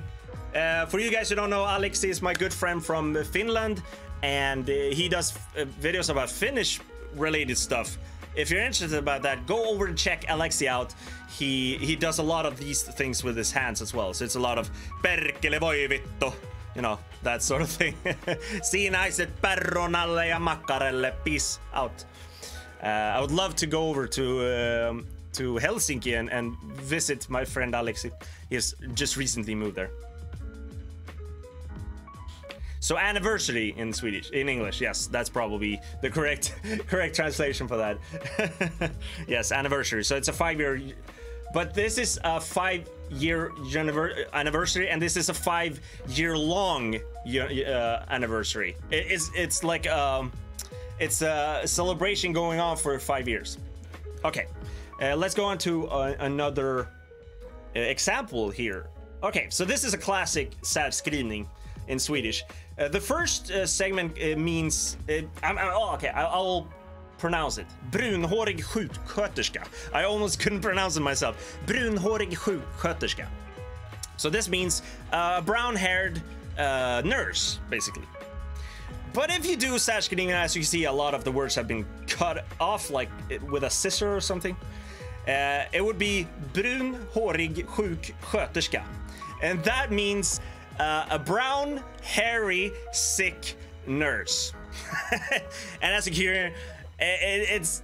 For you guys who don't know, Alexi is my good friend from Finland, and he does videos about Finnish related stuff. If you're interested about that, go over and check Alexi out. He does a lot of these things with his hands as well. So it's a lot of perkele voi vittu, you know, that sort of thing. Siinaiset perronalle ja makkarelle. Peace out. I would love to go over to Helsinki and visit my friend Alexi. He has just recently moved there. So anniversary in Swedish, in English, yes, that's probably the correct translation for that. Yes, anniversary. So it's a 5-year, but this is a 5-year anniversary, and this is a 5-year long anniversary. It's like it's a celebration going on for 5 years. Okay, let's go on to another example here. Okay, so this is a classic särskrivning in Swedish. The first segment means I'll pronounce it. Brunhårig sjuksköterska. I almost couldn't pronounce it myself. Brunhårig sjuksköterska. So this means brown-haired nurse, basically. But if you do särskrivning, as you can see, a lot of the words have been cut off, like with a scissor or something. It would be brunhårig sjuksköterska, and that means a brown, hairy, sick nurse. And as you hear, it's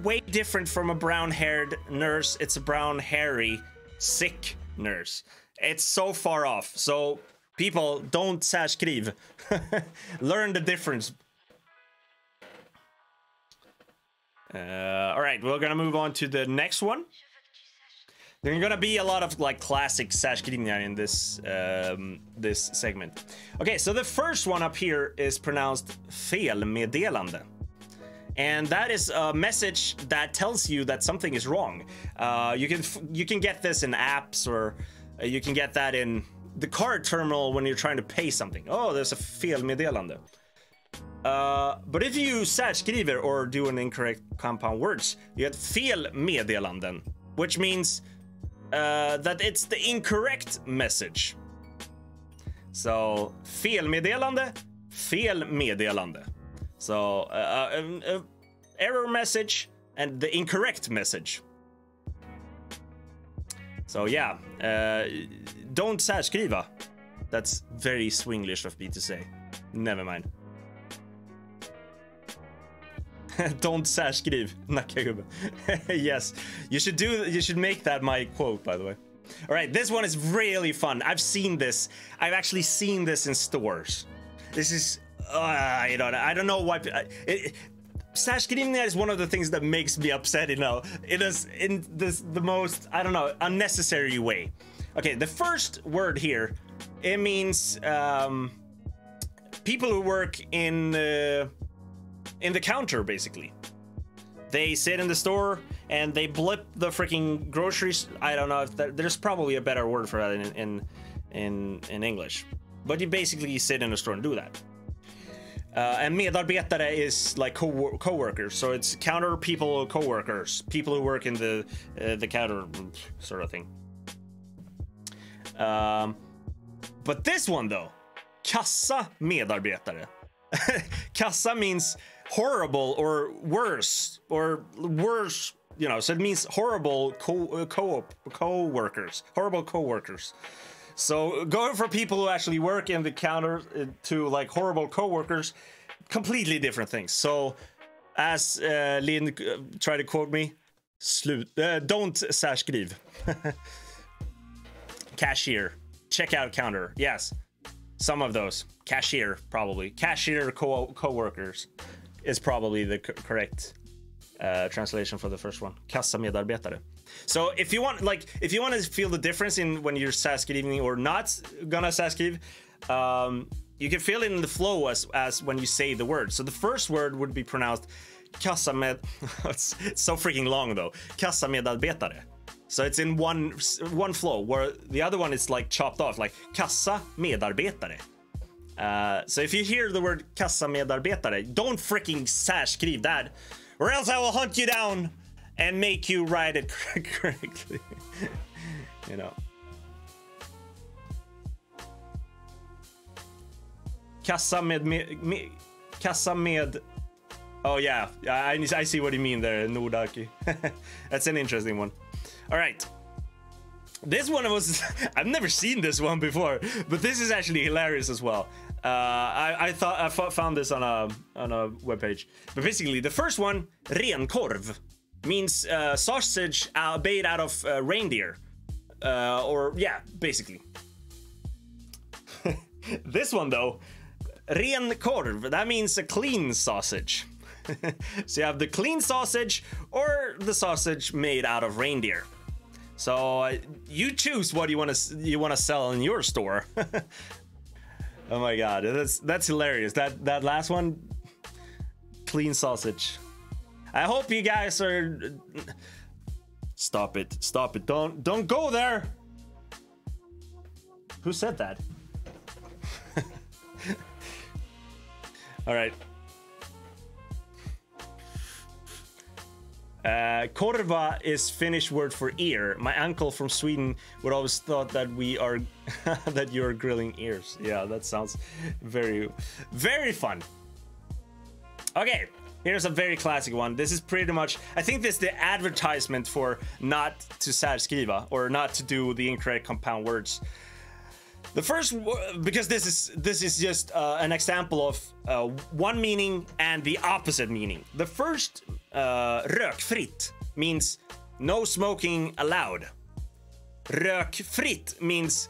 way different from a brown-haired nurse. It's a brown, hairy, sick nurse. It's so far off. So people, don't särskriv. Learn the difference. All right, we're gonna move on to the next one. There are gonna be a lot of like classic särskrivningar in this this segment. Okay, so the first one up here is pronounced felmeddelande, and that is a message that tells you that something is wrong. You can get this in apps, or you can get that in the card terminal when you're trying to pay something. Oh, there's a felmeddelande. But if you särskriver or do an incorrect compound words, you get felmeddelanden, which means that it's the incorrect message. So felmeddelande, felmeddelande. So error message and the incorrect message. So yeah, don't särskriva. That's very Swinglish of me to say. Never mind. Don't särskriv, Nackagubben. Yes, you should make that my quote, by the way. All right, this one is really fun. I've seen this. I've actually seen this in stores. This is, I don't know why. Särskrivningar is one of the things that makes me upset, you know. It is in the most, I don't know, unnecessary way. Okay, the first word here, it means people who work in the counter, basically. They sit in the store and they blip the freaking groceries. I don't know if there's probably a better word for that in English, but you basically sit in a store and do that. And medarbetare is like co-workers, so it's counter people, co-workers, people who work in the counter sort of thing. But this one though, kassa medarbetare. Kassa means horrible or worse, you know, so it means horrible co-workers, horrible co-workers. So going from people who actually work in the counter to like horrible co-workers, completely different things. So as Lynn tried to quote me, don't särskriv. Cashier, checkout counter, yes, some of those. Cashier, probably. Cashier co-workers is probably the correct translation for the first one. Kassamedarbetare. So if you want to feel the difference in when you're särskrivning or not gonna särskriv, you can feel it in the flow as when you say the word. So the first word would be pronounced it's so freaking long though. Kassamedarbetare. So it's in one flow, where the other one is like chopped off, like kassamedarbetare. So if you hear the word kassamedarbetare, don't freaking särskriv that, or else I will hunt you down and make you write it correctly. You know. Kassamed. Oh yeah, I see what you mean there, Nordaki. That's an interesting one. All right. This one was I've never seen this one before, but this is actually hilarious as well. I found this on a webpage. But basically, the first one, renkorv, means sausage made out of reindeer, or yeah, basically. This one though, renkorv, that means a clean sausage. So you have the clean sausage or the sausage made out of reindeer. So you choose what you want to sell in your store. Oh my god, that's hilarious. That last one, clean sausage. I hope you guys are. Stop it! Don't go there. Who said that? All right. Korva is Finnish word for ear. My uncle from Sweden would always thought that we are that you're grilling ears. Yeah, that sounds very, very fun. Okay, here's a very classic one. This is pretty much, I think this is the advertisement for not to särskriva, or not to do the incorrect compound words. The first, because this is just an example of one meaning and the opposite meaning. The first, rökfritt, means no smoking allowed. Rökfritt means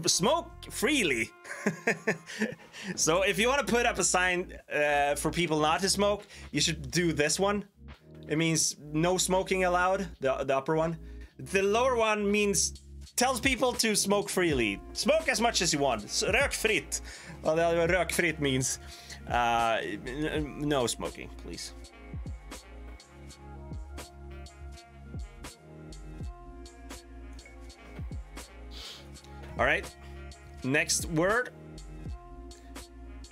smoke freely. So if you want to put up a sign for people not to smoke, you should do this one. It means no smoking allowed, the upper one. The lower one means tells people to smoke freely. Smoke as much as you want. Rökfritt. Well, rökfritt means no smoking, please. All right. Next word.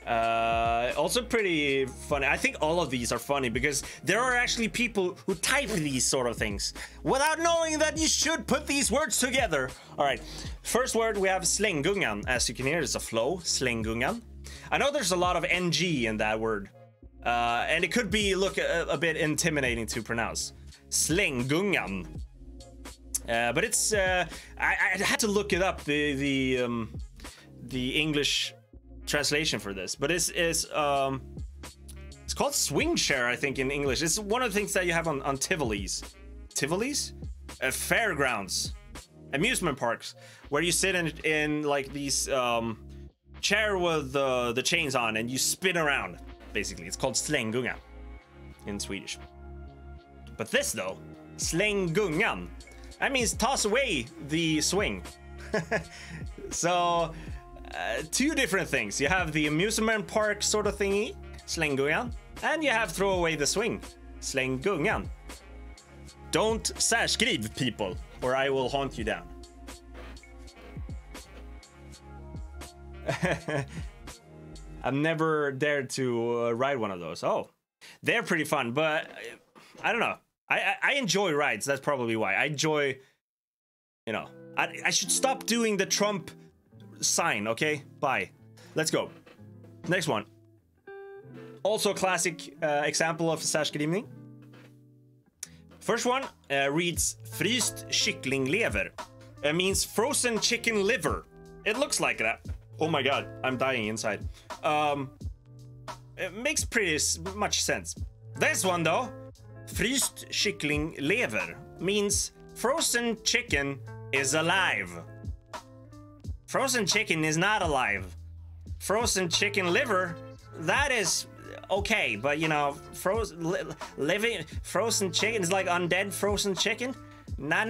Also pretty funny. I think all of these are funny because there are actually people who type these sort of things without knowing that you should put these words together. All right, first word we have slängungan. As you can hear, it's a flow, slängungan. I know there's a lot of ng in that word, and it could be look a bit intimidating to pronounce. Slängungan. But it's I had to look it up, the English translation for this, but it's called swing share, I think, in English. It's one of the things that you have on Tivolis. Fairgrounds, amusement parks, where you sit in like these chair with the chains on and you spin around. Basically, it's called slängungan in Swedish. But this though, slängungan, that means toss away the swing. So two different things. You have the amusement park sort of thingy, slängungan, and you have throw away the swing, slängungan. Don't särskriv, people, or I will hunt you down. I've never dared to ride one of those. Oh, they're pretty fun, but I don't know. I enjoy rides. That's probably why. I enjoy, you know, I should stop doing the Trump sign, okay? Bye. Let's go. Next one. Also a classic example of särskrivning. First one reads fryst kycklinglever. It means frozen chicken liver. It looks like that. Oh my god, I'm dying inside. It makes pretty much sense. This one though, fryst kycklinglever, means frozen chicken is alive. Frozen chicken is not alive. Frozen chicken liver, that is okay, but you know, frozen chicken is like undead frozen chicken. Nah,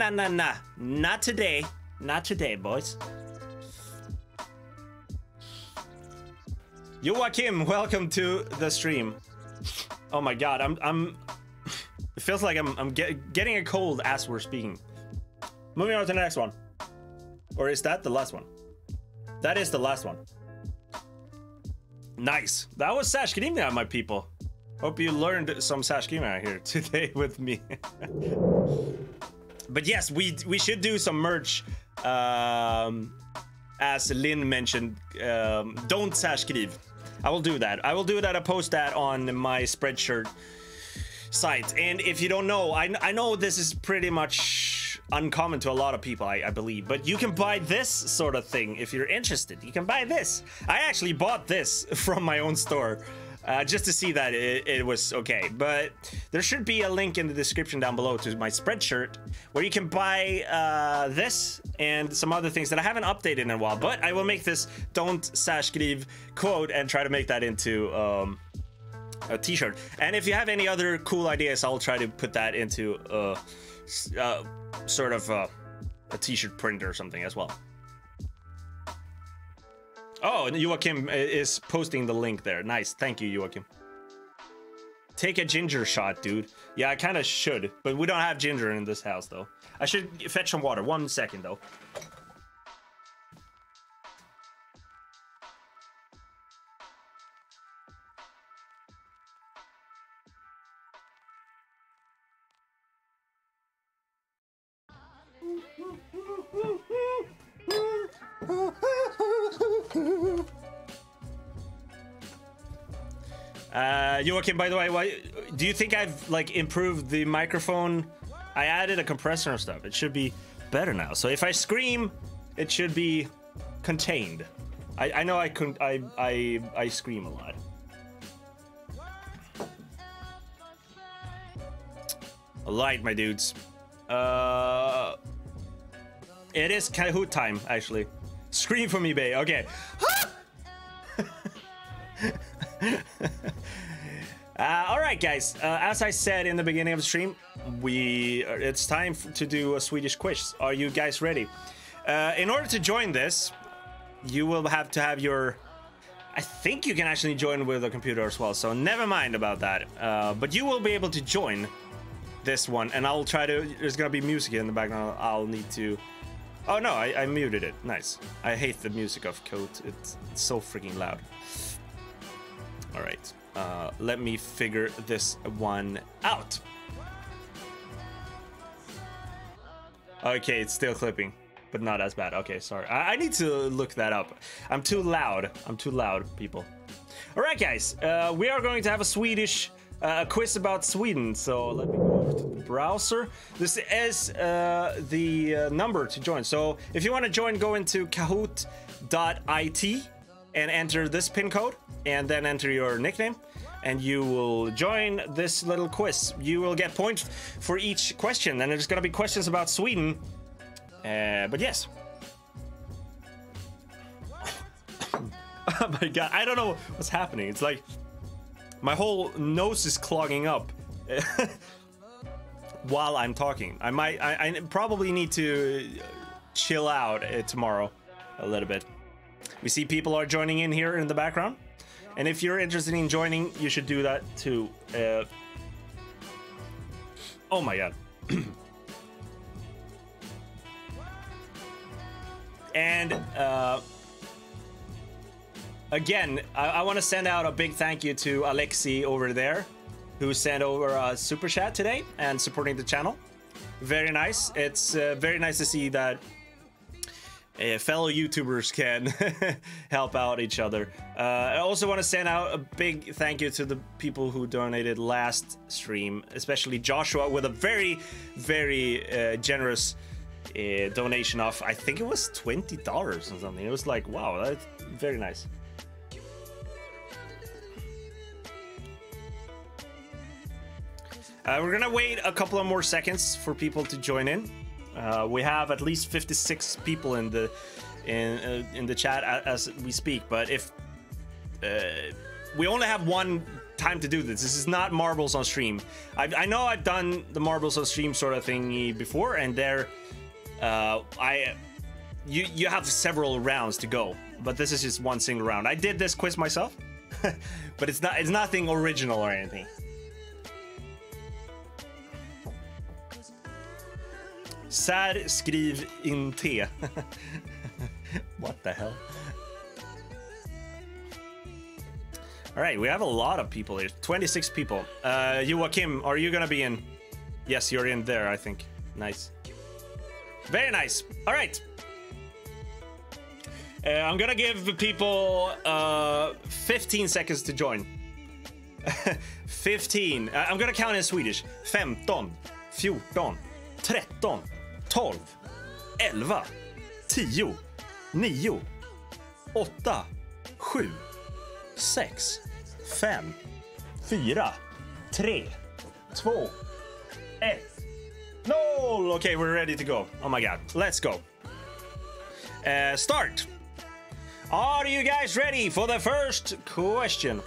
not today. Not today, boys. Joachim, welcome to the stream. Oh my god, I'm it feels like I'm getting a cold as we're speaking. Moving on to the next one. Or is that the last one? That is the last one. Nice. That was Sash. Good evening, my people. Hope you learned some Sash out here today with me. But yes, we should do some merch. As Lynn mentioned, don't Sash skriv. I will do that. I will do that. I post that on my Spreadshirt site. And if you don't know, I know this is pretty much uncommon to a lot of people, I believe, but you can buy this sort of thing if you're interested. You can buy this. I actually bought this from my own store just to see that it was okay. But there should be a link in the description down below to my Spreadshirt where you can buy this and some other things that I haven't updated in a while. But I will make this "Don't Sash skriv" quote and try to make that into a t-shirt. And if you have any other cool ideas, I'll try to put that into sort of a t-shirt print or something as well. Oh, and Joachim is posting the link there. Nice. Thank you, Joachim. Take a ginger shot, dude. Yeah, I kind of should, but we don't have ginger in this house, though. I should fetch some water. 1 second, though. Joachim, by the way, why do you think I've like improved the microphone? I added a compressor and stuff. It should be better now. So if I scream, it should be contained. I know I scream a lot. Alright, my dudes. It is Kahoot time, actually. Scream for me, babe. Okay. Alright, guys. As I said in the beginning of the stream, it's time to do a Swedish quiz. Are you guys ready? In order to join this, you will have to have your... I think you can actually join with a computer as well, so never mind about that. But you will be able to join this one, and I'll try to... There's gonna be music in the background. I'll need to... Oh no, I muted it. Nice. I hate the music of Kahoot. It's so freaking loud. Alright. Let me figure this one out. Okay, it's still clipping, but not as bad. Okay, sorry. I need to look that up. I'm too loud. I'm too loud, people. Alright, guys. We are going to have a Swedish quiz about Sweden. So let me go over to the browser. This is the number to join. So if you want to join, go into kahoot.it and enter this pin code and then enter your nickname. And you will join this little quiz. You will get points for each question, and there's gonna be questions about Sweden. But yes. Oh my god, I don't know what's happening. It's like my whole nose is clogging up while I'm talking. I probably need to chill out tomorrow a little bit. We see people are joining in here in the background. And if you're interested in joining, you should do that too. Oh my god. And again, I want to send out a big thank you to Alexi over there, who sent over a super chat today and supporting the channel. Very nice. It's very nice to see that fellow YouTubers can help out each other. I also want to send out a big thank you to the people who donated last stream, especially Joshua with a very, very generous donation of, I think it was $20 or something. It was like, wow, that's very nice. We're gonna wait a couple of more seconds for people to join in. We have at least 56 people in the chat as we speak, but if we only have one time to do this is not marbles on stream. I know I've done the marbles on stream sort of thingy before, and there you have several rounds to go, but this is just one single round. I did this quiz myself, but it's nothing original or anything. Sär skriv inte. What the hell? All right, we have a lot of people here. 26 people. Joachim, are you gonna be in? Yes, you're in there, I think. Nice. Very nice. All right. I'm gonna give people 15 seconds to join. 15. I'm gonna count in Swedish. 15, 14, 13, 12, 11, 10, 9, 8, 7, 6, 5, 4, 3, 2, 1, 0. Okay, we're ready to go. Oh my god, let's go. Start. Are you guys ready for the first question?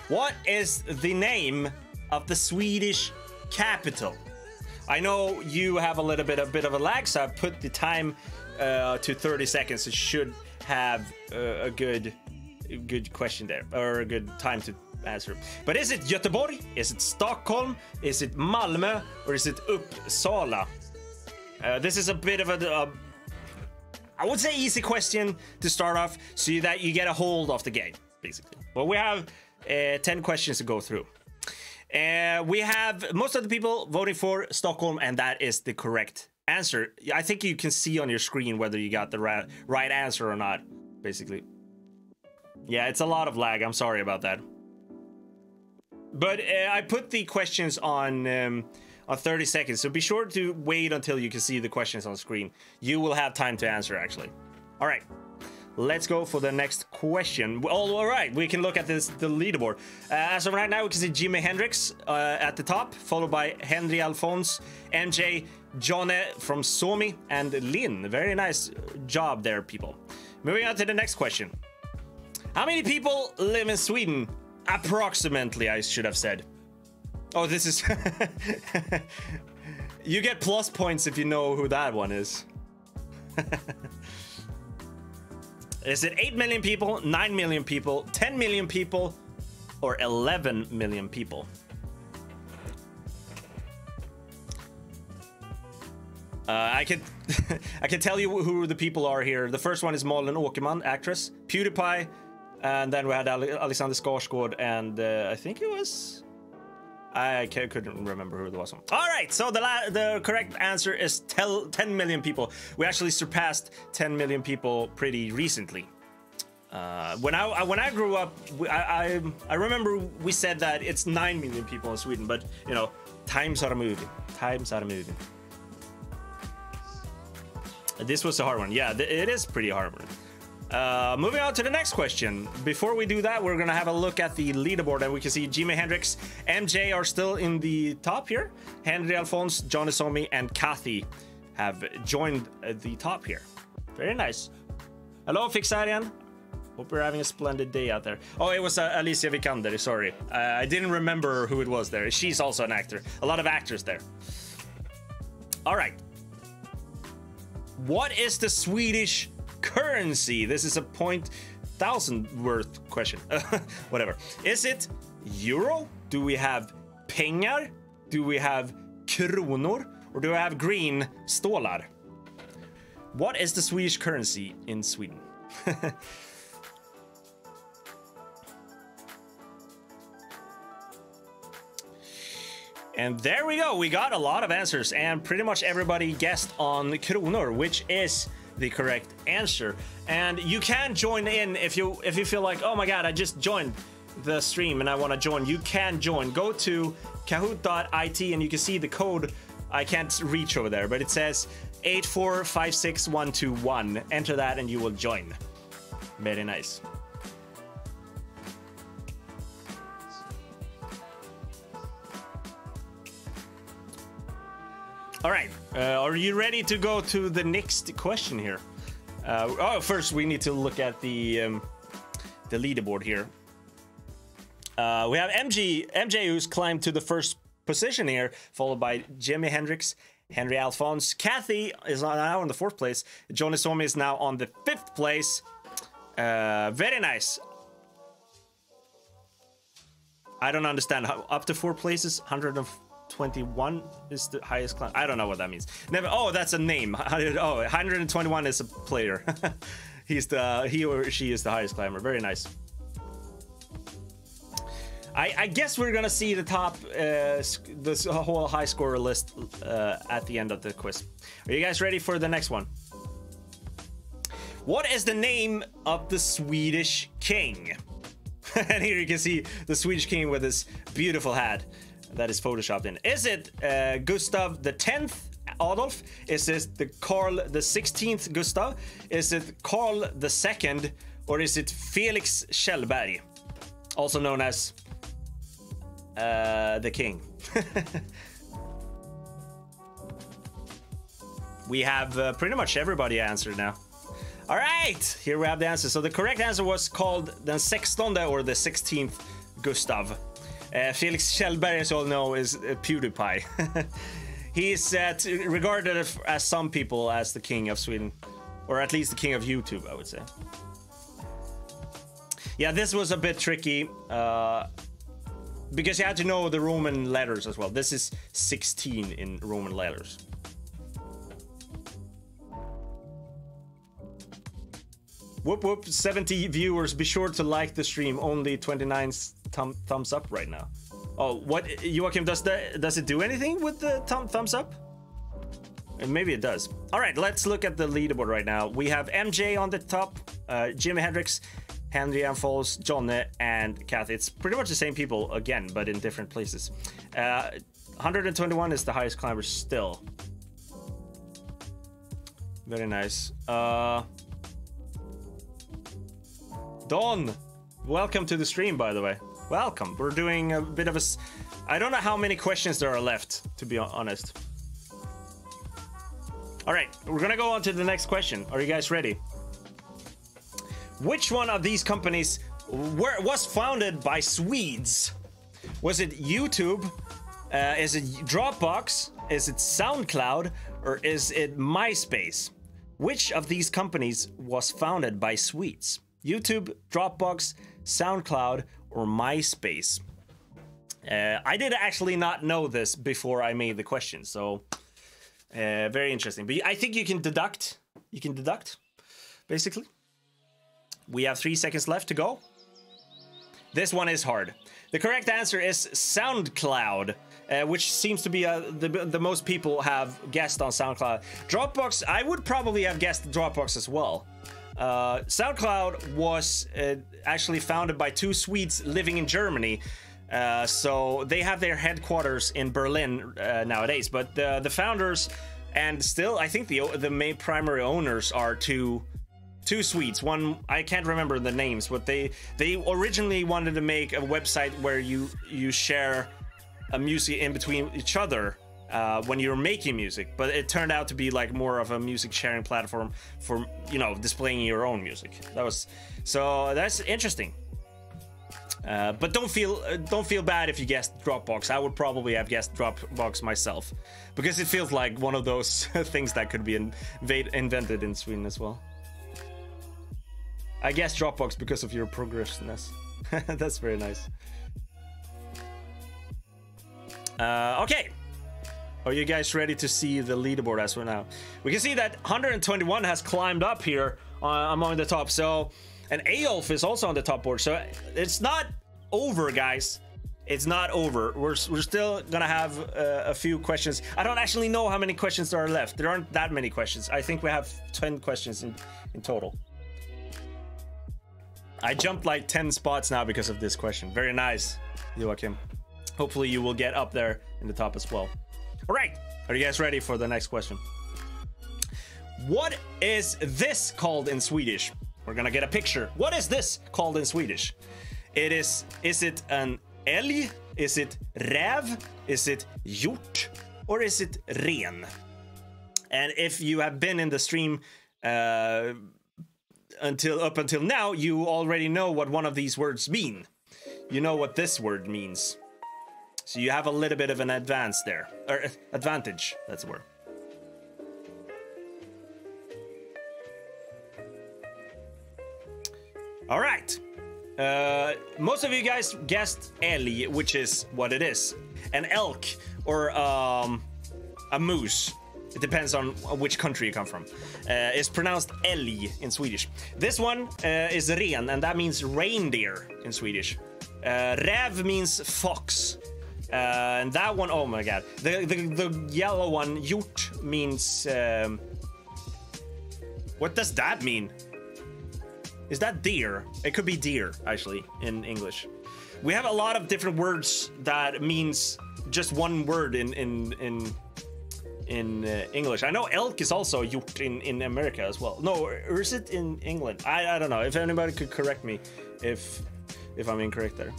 What is the name of the Swedish capital? I know you have a little bit of a lag, so I've put the time to 30 seconds. It should have a good question there, or a good time to answer. But is it Göteborg? Is it Stockholm? Is it Malmö? Or is it Uppsala? This is a bit of a I would say easy question to start off, so that you get a hold of the game, basically. But we have 10 questions to go through. We have most of the people voting for Stockholm, and that is the correct answer. I think you can see on your screen whether you got the right answer or not, basically. Yeah, it's a lot of lag. I'm sorry about that. But I put the questions on 30 seconds, so be sure to wait until you can see the questions on screen. You will have time to answer, actually. All right, let's go for the next question. All right, we can look at the leaderboard. As of right now, we can see Jimi Hendrix at the top, followed by Henry Alphonse, MJ, Jonne from Suomi, and Lynn. Very nice job there, people. Moving on to the next question. How many people live in Sweden? Approximately, I should have said. Oh, this is... You get plus points if you know who that one is. Is it 8 million people, 9 million people, 10 million people, or 11 million people? I can I can tell you who the people are here. The first one is Malin Åkerman, actress. PewDiePie, and then we had Alexander Skarsgård, and I think it was... I couldn't remember who it was. All right, so the correct answer is 10 million people. We actually surpassed 10 million people pretty recently. When I grew up, I remember we said that it's 9 million people in Sweden, but you know, times are moving. Times are moving. This was a hard one. Yeah, it is pretty hard one. Moving on to the next question. Before we do that, we're gonna have a look at the leaderboard, and we can see Jimi Hendrix, MJ are still in the top here. Henry Alphonse, Johnny Somi, and Kathy have joined the top here. Very nice. Hello, Fixarian. Hope you're having a splendid day out there. Oh, it was Alicia Vikander, sorry. I didn't remember who it was there. She's also an actor. A lot of actors there. All right. What is the Swedish currency? This is a 1,000 worth question. Whatever. Is it euro? Do we have pengar? Do we have kronor? Or do we have green stålar? What is the Swedish currency in Sweden? And there we go. We got a lot of answers, and pretty much everybody guessed on kronor, which is the correct answer. And you can join in if you feel like, oh my god, I just joined the stream and I want to join. You can join. Go to kahoot.it and you can see the code. I can't reach over there, but it says 8456121. Enter that and you will join. Very nice. All right, are you ready to go to the next question here? First we need to look at the leaderboard here. We have MJ who's climbed to the first position here, followed by Jimi Hendrix, Henry Alphonse. Kathy is now in the 4th place. Johnny Somi is now on the 5th place. Very nice. I don't understand how up to 4 places, 120 121 is the highest climb. I don't know what that means. Never. Oh, that's a name. Oh, 121 is a player. He or she is the highest climber. Very nice. I guess we're gonna see the top, this whole high scorer list at the end of the quiz. Are you guys ready for the next one? What is the name of the Swedish king? And here you can see the Swedish king with his beautiful hat that is photoshopped in. Is it Gustav the 10th Adolf? Is it the Carl the 16th Gustav? Is it Carl the 2nd? Or is it Felix Kjellberg, also known as the king? We have pretty much everybody answered now. All right, here we have the answer. So the correct answer was called the 16th or the 16th Gustav. Felix Kjellberg, as you all know, is PewDiePie. He's regarded as some people as the king of Sweden, or at least the king of YouTube, I would say. Yeah, this was a bit tricky because you had to know the Roman letters as well. This is 16 in Roman letters. Whoop whoop, 70 viewers. Be sure to like the stream. Only 29 thumbs up right now. Oh, what, Joachim, does it do anything with the thumbs up? Maybe it does. All right, let's look at the leaderboard right now. We have MJ on the top, Jimi Hendrix, Henry Anfols, Jonne, and Kathy. It's pretty much the same people again, but in different places. 121 is the highest climber still. Very nice. Don, welcome to the stream, by the way. Welcome. We're doing a bit of a... I don't know how many questions there are left, to be honest. All right, we're gonna go on to the next question. Are you guys ready? Which one of these companies was founded by Swedes? Was it YouTube? Is it Dropbox? Is it SoundCloud? Or is it MySpace? Which of these companies was founded by Swedes? YouTube, Dropbox, SoundCloud, or MySpace? I did actually not know this before I made the question, so very interesting. But I think you can deduct. You can deduct, basically. We have 3 seconds left to go. This one is hard. The correct answer is SoundCloud, which seems to be the most people have guessed on SoundCloud. Dropbox, I would probably have guessed Dropbox as well. SoundCloud was actually founded by two Swedes living in Germany. So they have their headquarters in Berlin nowadays. But the founders and still, I think the main primary owners are two Swedes. One, I can't remember the names, but they originally wanted to make a website where you share a music in between each other when you're making music, but it turned out to be like more of a music sharing platform for, you know, displaying your own music. That's interesting. But don't feel bad if you guessed Dropbox. I would probably have guessed Dropbox myself, because it feels like one of those things that could be invented in Sweden as well. I guess Dropbox because of your progressiveness. That's very nice. Okay. Are you guys ready to see the leaderboard as we're now? We can see that 121 has climbed up here among the top. So, and Aolf is also on the top board. So it's not over, guys. It's not over. We're still gonna have a few questions. I don't actually know how many questions there are left. There aren't that many questions. I think we have 10 questions in total. I jumped like 10 spots now because of this question. Very nice, Joachim. Hopefully you will get up there in the top as well. All right, are you guys ready for the next question? What is this called in Swedish? We're gonna get a picture. What is this called in Swedish? Is it an älg? Is it räv? Is it hjort? Or is it ren? And if you have been in the stream up until now, you already know what one of these words mean. You know what this word means. So you have a little bit of an advance there, or advantage, that's the word. All right. Most of you guys guessed älg, which is what it is. an elk, or a moose. It depends on which country you come from. It's pronounced älg in Swedish. This one is ren, and that means reindeer in Swedish. Räv means fox. And that one, oh my god. The yellow one, hjort, means... what does that mean? Is that deer? It could be deer, actually, in English. We have a lot of different words that means just one word in English. I know elk is also hjort in America as well. No, or is it in England? I don't know. If anybody could correct me if I'm incorrect there.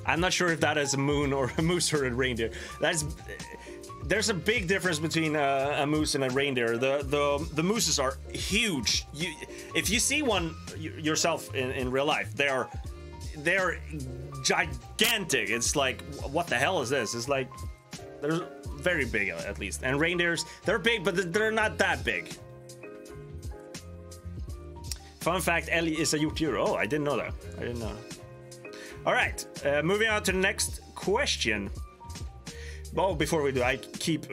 I'm not sure if that is a moon or a moose or a reindeer. There's a big difference between a moose and a reindeer. The mooses are huge. If you see one yourself in real life, they're gigantic. It's like, what the hell is this? It's like, they're very big at least. And reindeers, they're big, but they're not that big. Fun fact, älg is a hjortdjur. Oh, I didn't know that. I didn't know. All right, moving on to the next question. Oh, before we do, I keep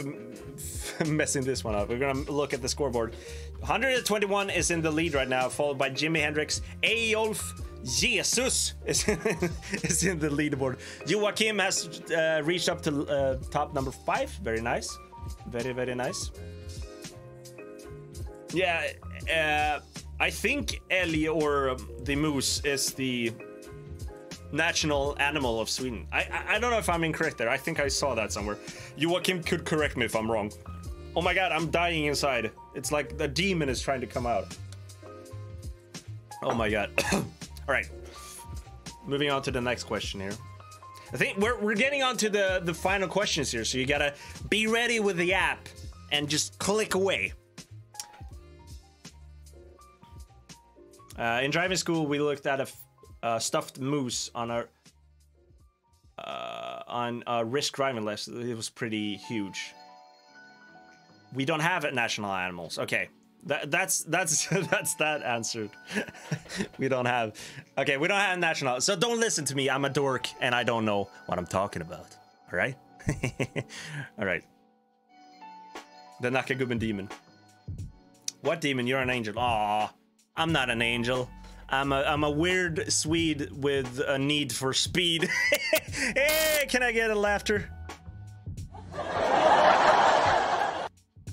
messing this one up. We're gonna look at the scoreboard. 121 is in the lead right now, followed by Jimi Hendrix. Eyolf Jesus is in the leaderboard. Joachim has reached up to top number 5. Very nice. Very, very nice. Yeah, I think älg or the moose is the national animal of Sweden. I don't know if I'm incorrect there. I think I saw that somewhere. Joachim could correct me if I'm wrong. Oh my god, I'm dying inside. It's like the demon is trying to come out. Oh my god. All right, moving on to the next question here. I think we're getting on to the final questions here, so you gotta be ready with the app and just click away. In driving school, we looked at a stuffed moose on a risk driving lesson. It was pretty huge. We don't have national animals. Okay, that's that answered. we don't have national. So don't listen to me. I'm a dork and I don't know what I'm talking about. All right. All right. The Nackagubben demon. What demon? You're an angel. Aw, I'm not an angel. I'm a weird Swede with a need for speed. Hey, can I get a laughter?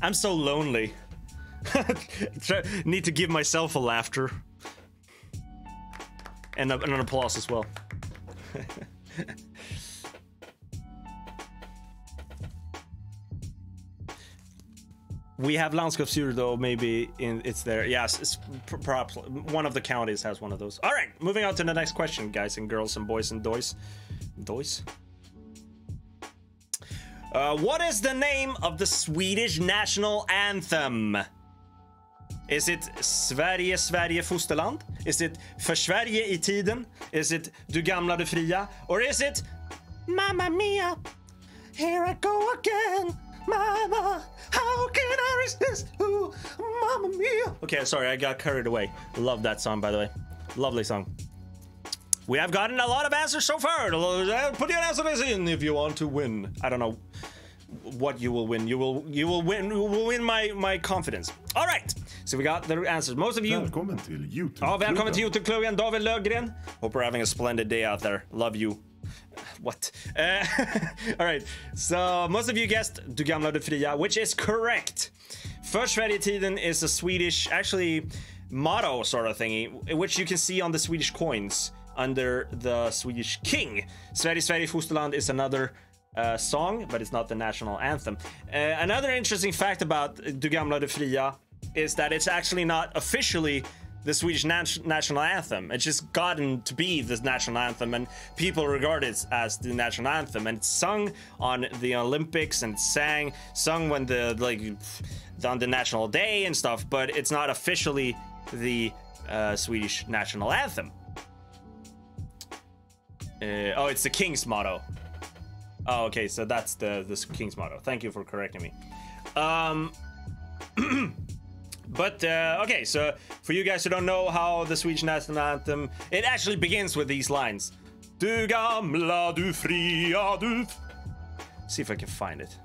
I'm so lonely. Need to give myself a laughter. And an applause as well. We have landskapsdjur though, maybe it's there. Yes, it's perhaps one of the counties has one of those. All right, moving on to the next question, guys and girls and boys and doys. What is the name of the Swedish national anthem? Is it Sverige, Sverige, fosterland? Is it För Sverige I tiden? Is it Du gamla, du fria? Or is it Mamma mia, here I go again? Mama, how can I resist? Ooh, Mamma mia. Okay, sorry, I got carried away. Love that song, by the way. Lovely song. We have gotten a lot of answers so far. Put your answers in if you want to win. I don't know what you will win. You will win my confidence. All right. So we got the answers. Most of you. Välkommen till YouTube. Ja, välkommen till YouTube-klubben. David Löfgren. Hope we're having a splendid day out there. Love you. What? All right. So most of you guessed Du gamla, du fria, which is correct. För Sverige-tiden is a Swedish, actually, motto sort of thingy, which you can see on the Swedish coins under the Swedish king. Sverige, Sverige, fosterland is another song, but it's not the national anthem. Another interesting fact about Du gamla, du fria is that it's actually not officially the Swedish national anthem. It's just gotten to be the national anthem, and people regard it as the national anthem. And it's sung on the Olympics, and it's sung when on the national day and stuff. But it's not officially the Swedish national anthem. Oh, it's the king's motto. Oh, okay, so that's the king's motto. Thank you for correcting me. But, okay, so for you guys who don't know how the Swedish national anthem, it actually begins with these lines. Du gamla, du fria, du... See if I can find it.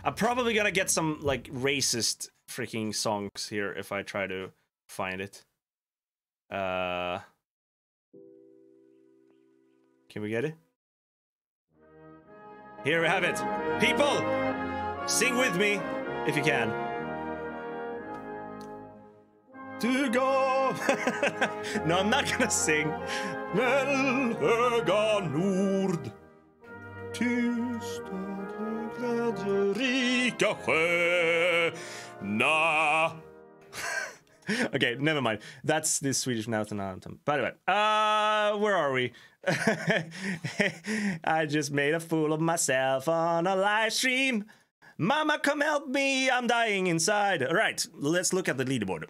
I'm probably gonna get some, like, racist freaking songs here if I try to find it. Can we get it? Here we have it. People, sing with me if you can. To go. No, I'm not gonna sing. Väl höga nord. Tysta glädje rika sjö. Na. Okay, never mind. That's the Swedish national anthem. By the way, where are we? I just made a fool of myself on a live stream. Mama, come help me. I'm dying inside. All right, let's look at the leaderboard.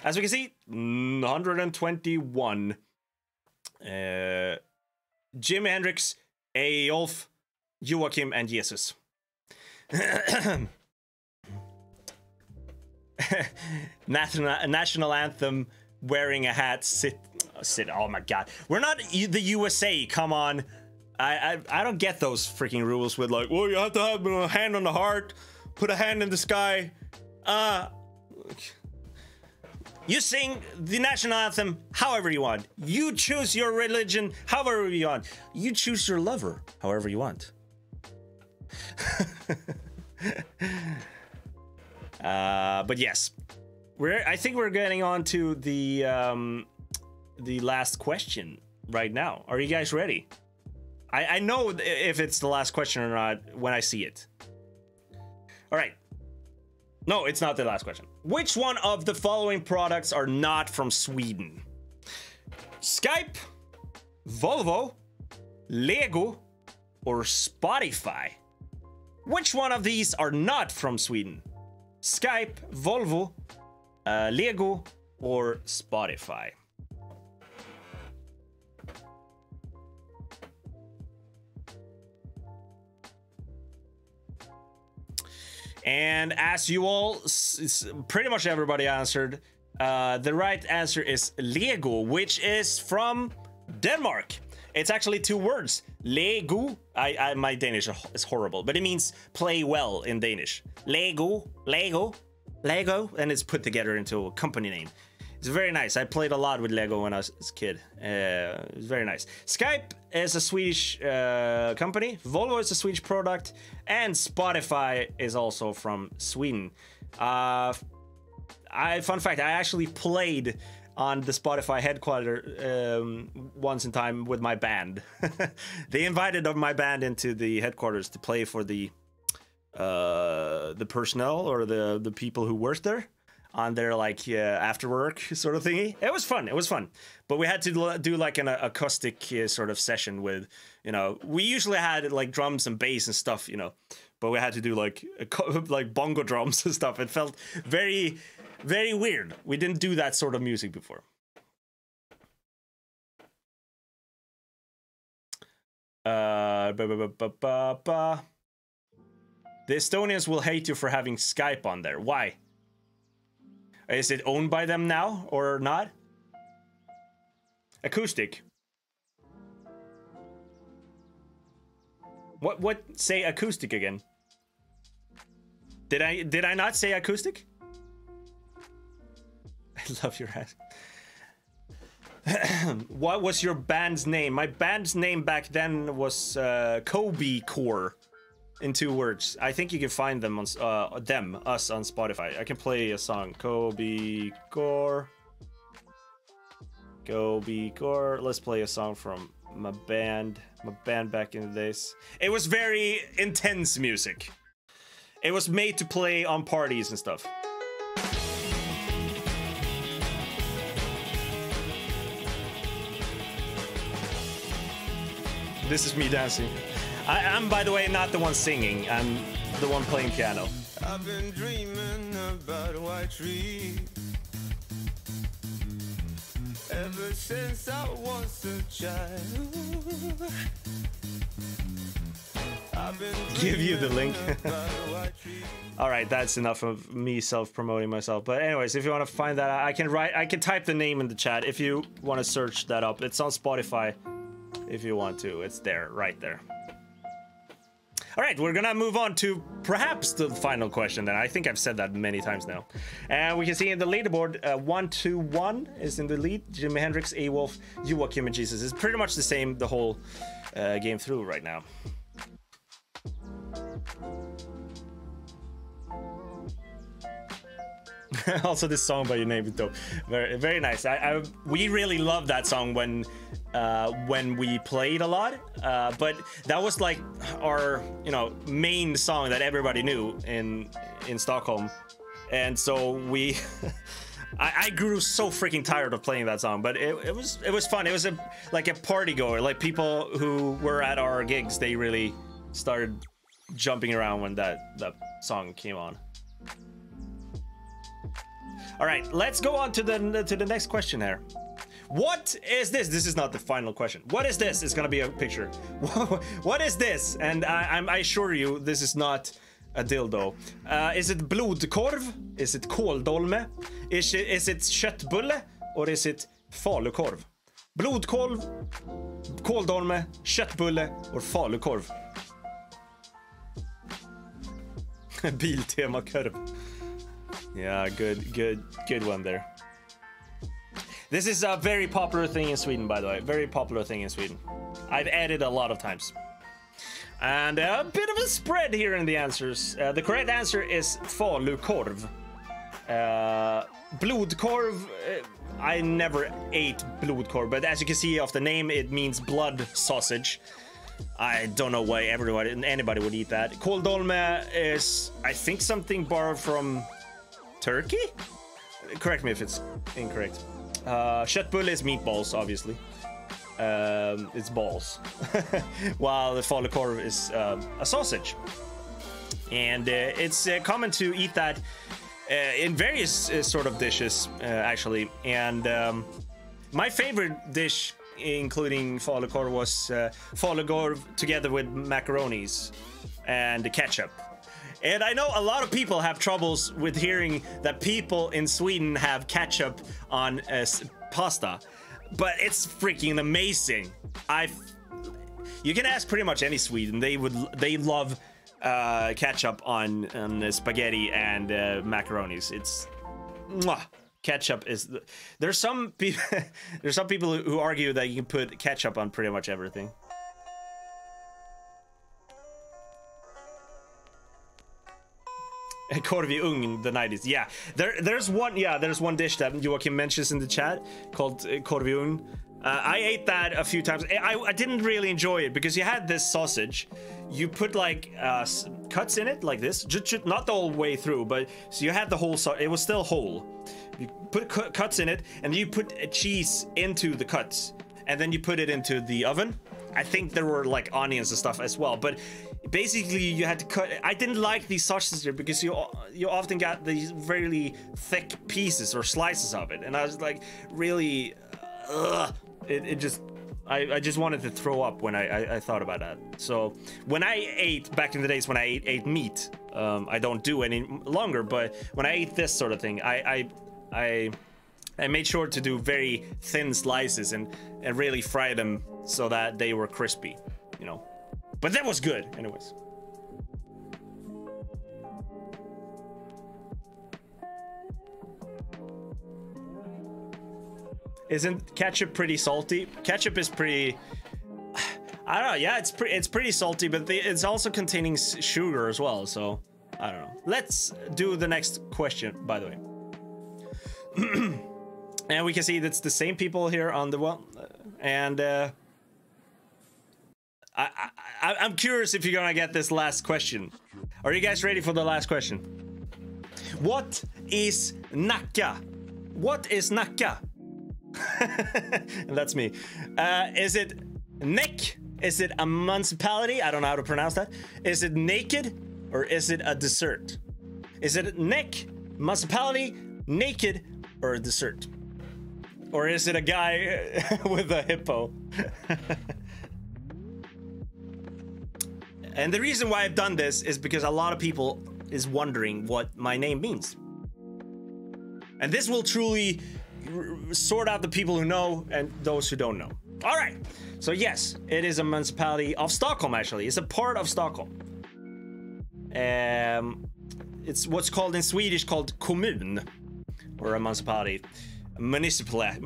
As we can see, 121. Jimi Hendrix, Eyolf, Joachim, and Jesus. National anthem, wearing a hat, sit. Oh my god, we're not the USA. Come on, I don't get those freaking rules with, like, well, you have to have a hand on the heart, put a hand in the sky. You sing the national anthem however you want. You choose your religion however you want. You choose your lover however you want. But yes, I think we're getting on to the last question right now. Are you guys ready? I know if it's the last question or not when I see it. All right. No, it's not the last question. Which one of the following products are not from Sweden? Skype, Volvo, Lego, or Spotify? Which one of these are not from Sweden? Skype, Volvo, Lego, or Spotify? And as you all, pretty much everybody answered, the right answer is Lego, which is from Denmark. It's actually two words. Lego. My Danish is horrible, but it means play well in Danish. Lego, Lego, Lego, and it's put together into a company name. It's very nice. I played a lot with Lego when I was a kid. It was very nice. Skype is a Swedish company. Volvo is a Swedish product. And Spotify is also from Sweden. Fun fact, I actually played on the Spotify headquarters once in time with my band. They invited my band into the headquarters to play for the personnel or the people who worked there on their, like, after work sort of thingy. It was fun. It was fun. But we had to do like an acoustic sort of session with, you know, we usually had like drums and bass and stuff, you know, but we had to do like bongo drums and stuff. It felt very, very weird. We didn't do that sort of music before. The Estonians will hate you for having Skype on there. Why? Is it owned by them now or not? Acoustic. What? Say acoustic again. Did I not say acoustic? I love your ass. What was your band's name? My band's name back then was Kobe Core. In 2 words. I think you can find them on us on Spotify. I can play a song. Kobe Core. Let's play a song from my band back in the days. It was very intense music. It was made to play on parties and stuff. This is me dancing. I'm, by the way, not the one singing. I'm the one playing piano. I've been dreaming about a white tree ever since I was a child. I've been Give you the link. about a white tree. All right, that's enough of me self-promoting myself. But anyways, if you want to find that, I can type the name in the chat if you want to search that up. It's on Spotify if you want to. It's there, right there. All right, we're gonna move on to perhaps the final question then. I think I've said that many times now. And we can see in the leaderboard, 1-2-1 is in the lead. Jimi Hendrix, A-Wolf, Joachim, and Jesus. It's pretty much the same the whole game through right now. Also, this song by Your Name is dope. Very, very nice. We really loved that song when we played a lot. But that was like our, main song that everybody knew in Stockholm, and so we. I grew so freaking tired of playing that song, but it was fun. It was like a party goer. Like people who were at our gigs, they really started jumping around when that song came on. All right, let's go on to the next question here. What is this? This is not the final question. What is this? It's gonna be a picture. What is this? And I assure you, this is not a dildo. Is it blodkorv? Is it kåldolme? Is it köttbulle? Or is it falukorv? Blodkorv, kåldolme, köttbulle, or falukorv? Biltema-korv. Yeah, good one there. This is a very popular thing in Sweden, by the way. Very popular thing in Sweden. I've added a lot of times. And a bit of a spread here in the answers. The correct answer is falukorv. Blodkorv, I never ate blodkorv, but as you can see off the name, it means blood sausage. I don't know why anybody would eat that. Kåldolme is, I think, something borrowed from Turkey? Correct me if it's incorrect. Köttbulle is meatballs, obviously. It's balls. While the falukorv is a sausage. And it's common to eat that in various sort of dishes, actually. And my favorite dish, including falukorv, was falukorv together with macaronis and ketchup. And I know a lot of people have troubles with hearing that people in Sweden have ketchup on pasta, but it's freaking amazing. You can ask pretty much any Swede, they love ketchup on spaghetti and macaronis. It's mwah. Ketchup is there's some people who argue that you can put ketchup on pretty much everything. Korv i ugn, the 90s. Yeah, there's one dish that Joachim mentions in the chat called korv i ugn. I ate that a few times. I didn't really enjoy it because you had this sausage. You put like cuts in it like this, not the whole way through, but so you had the whole it was still whole. You put cuts in it, and you put a cheese into the cuts, and then you put it into the oven. I think there were like onions and stuff as well, but basically you had to cut. I didn't like these sausages here because you often got these really thick pieces or slices of it, and I was like really I just wanted to throw up when I thought about that. So when I ate back in the days when I ate meat, I don't do any longer, but when I ate this sort of thing, I made sure to do very thin slices and really fry them so that they were crispy, But that was good, anyways. Isn't ketchup pretty salty? Ketchup is pretty... I don't know, yeah, it's pretty salty, but it's also containing sugar as well, so I don't know. Let's do the next question, by the way. And we can see that's the same people here on the one, and I'm curious if you're gonna get this last question. Are you guys ready for the last question? What is NACA? What is NACA? That's me. Is it neck? Is it a municipality? I don't know how to pronounce that. Is it naked or is it a dessert? Is it neck, municipality, naked, or a dessert? Or is it a guy with a hippo? And the reason why I've done this is because a lot of people is wondering what my name means. And this will truly sort out the people who know and those who don't know. All right. So yes, it is a municipality of Stockholm, actually. It's a part of Stockholm. It's what's called in Swedish called kommun, or a municipality. Municipally, I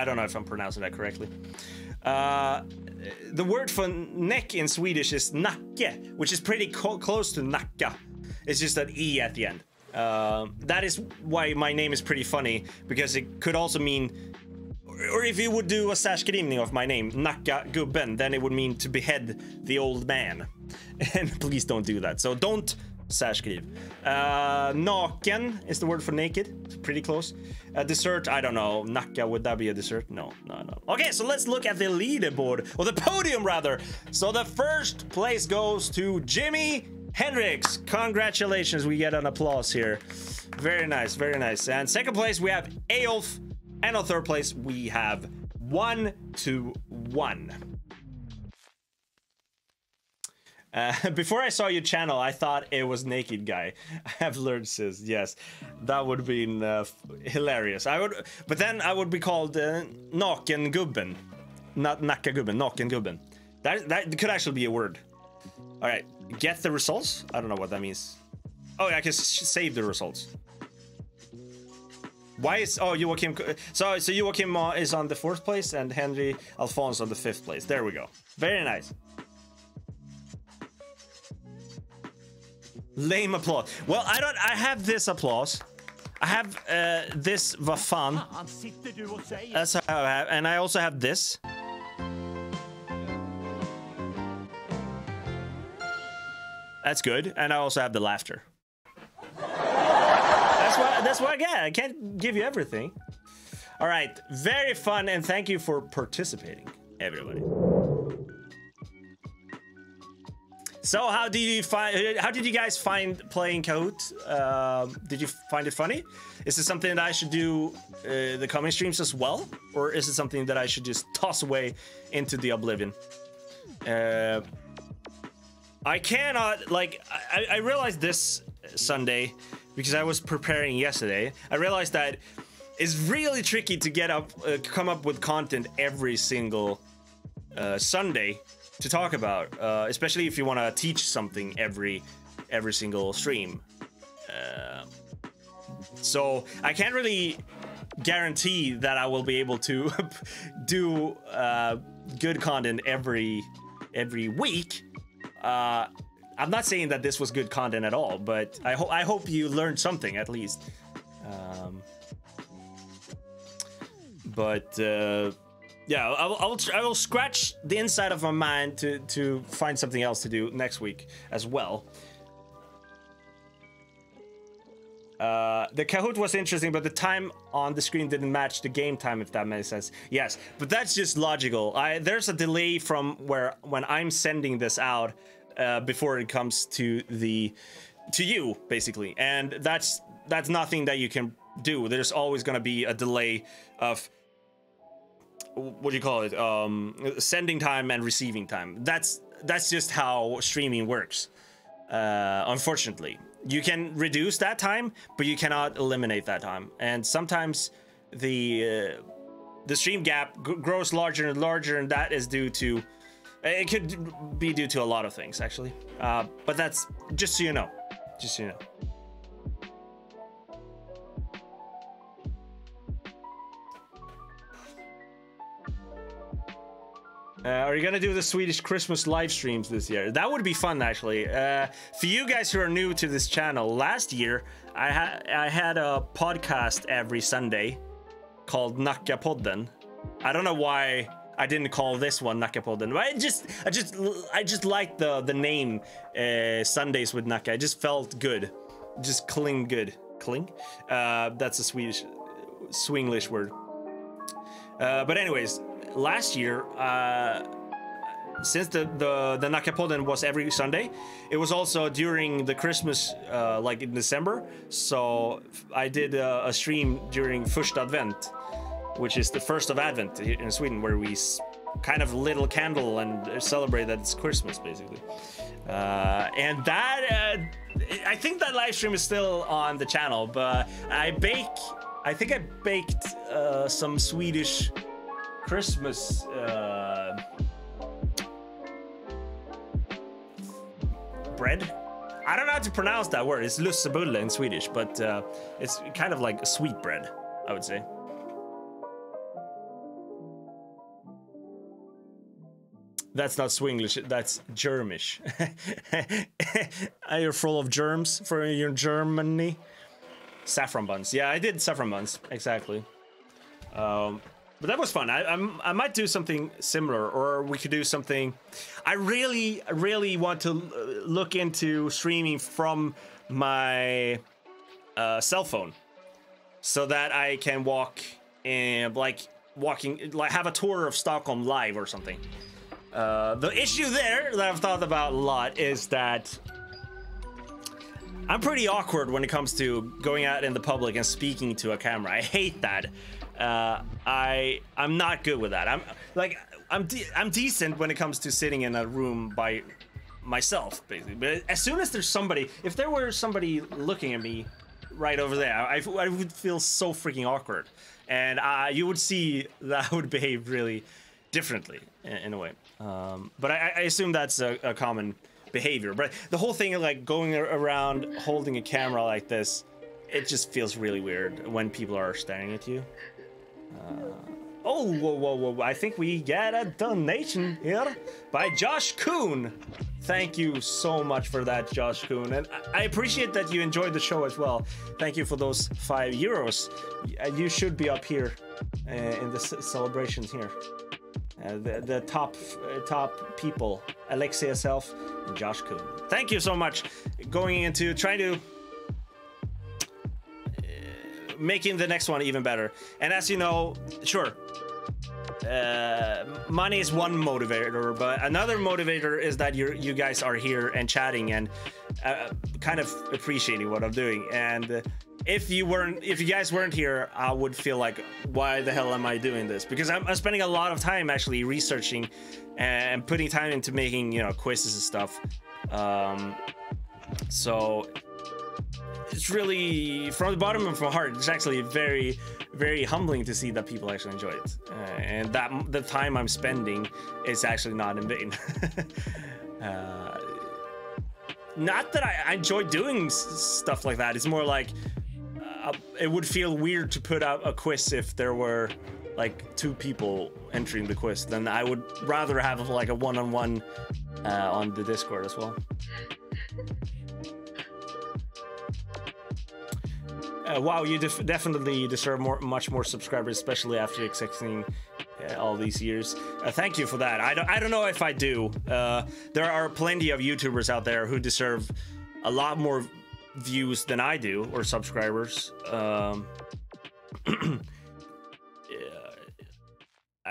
don't know if I'm pronouncing that correctly. The word for neck in Swedish is nacke, which is pretty close to nacka. It's just an E at the end. That is why my name is pretty funny, because it could also mean, or if you would do a särskrivning of my name, Nackagubben, then it would mean to behead the old man. And please don't do that. So don't särskriv. Naken is the word for naked. It's pretty close. Dessert, I don't know. Nacka, would that be a dessert? No. Okay, so let's look at the leaderboard, or the podium rather. So the first place goes to Jimmy Hendricks. Congratulations, we get an applause here. Very nice, very nice. And second place we have Aolf. And on third place, we have 1-1. Before I saw your channel, I thought it was Naked Guy. I have learned this. Yes, that would be hilarious. But then I would be called Nackagubben, not Nackagubben. Nackagubben. That could actually be a word. All right, get the results. I don't know what that means. Oh, I can save the results. Why is Joachim? So Joachim is on the 4th place and Henry Alphonse on the 5th place. There we go. Very nice. Lame applause. Well, I have this applause. I have this vad fan. That's how I have, and I also have this. That's good, and I also have the laughter. That's what I get. I can't give you everything. All right, very fun, and thank you for participating, everybody. So, how did you guys find playing Kahoot? Did you find it funny? Is it something that I should do the coming streams as well, or is it something that I should just toss away into the oblivion? I cannot, like, I realized this Sunday, because I was preparing yesterday, I realized that it's really tricky to come up with content every single Sunday to talk about, especially if you want to teach something every single stream. So I can't really guarantee that I will be able to do good content every week. I'm not saying that this was good content at all, but I hope you learned something at least. Yeah, I will scratch the inside of my mind to find something else to do next week as well. The Kahoot was interesting, but the time on the screen didn't match the game time, if that makes sense. Yes, but that's just logical. There's a delay from when I'm sending this out before it comes to you, basically, and that's nothing that you can do. There's always going to be a delay of, what do you call it, sending time and receiving time. That's just how streaming works. Unfortunately, you can reduce that time, but you cannot eliminate that time. And sometimes the stream gap grows larger and larger, and that is due to, it could be due to a lot of things, actually. But that's just so you know. Just so you know. Are you gonna do the Swedish Christmas live streams this year? That would be fun, actually. For you guys who are new to this channel, last year I had a podcast every Sunday called Nackapodden. I don't know why I didn't call this one Nackapodden. I just liked the name Sundays with Nacka. It just felt good. Just cling good. Cling? That's a Swinglish word. But anyways, last year, since the Nackapodden was every Sunday, it was also during the Christmas, like in December. So I did a stream during Första Advent, which is the first of Advent in Sweden, where we kind of little candle and celebrate that it's Christmas, basically. And that, I think that live stream is still on the channel, but I think I baked some Swedish Christmas bread. I don't know how to pronounce that word. It's lussebulle in Swedish, but it's kind of like a sweet bread, I would say. That's not Swinglish, that's Germish. You're full of germs for your Germany. Saffron buns. Yeah, I did saffron buns, exactly. But that was fun. I might do something similar, or we could do something. I really want to look into streaming from my cell phone, so that I can walk and like have a tour of Stockholm live or something. The issue there that I've thought about a lot is that I'm pretty awkward when it comes to going out in the public and speaking to a camera. I hate that. I'm not good with that. I'm decent when it comes to sitting in a room by myself, basically. But as soon as there's somebody, if there were somebody looking at me right over there, I would feel so freaking awkward, and you would see that I would behave really differently in a way. But I assume that's a common behavior. But the whole thing of like going around holding a camera like this, it just feels really weird when people are staring at you. Oh, whoa. I think we get a donation here by Josh Kuhn. Thank you so much for that, Josh Kuhn. And I appreciate that you enjoyed the show as well. Thank you for those €5. You should be up here in the celebrations here. The top people, Alexei herself and Josh Kuhn. Thank you so much. Going into trying to making the next one even better. And as you know, sure, money is one motivator, but another motivator is that you guys are here and chatting and kind of appreciating what I'm doing. And if you guys weren't here, I would feel like, why the hell am I doing this? Because I'm spending a lot of time actually researching and putting time into making, you know, quizzes and stuff. So it's really, from the bottom of my heart, it's actually very, very humbling to see that people actually enjoy it, and that the time I'm spending is actually not in vain. Not that I enjoy doing stuff like that. It's more like it would feel weird to put out a quiz if there were like 2 people entering the quiz. Then I would rather have like a one-on-one on the Discord as well. Wow, you definitely deserve much more subscribers, especially after accepting all these years. Thank you for that. I don't know if I do. There are plenty of YouTubers out there who deserve a lot more views than I do, or subscribers. I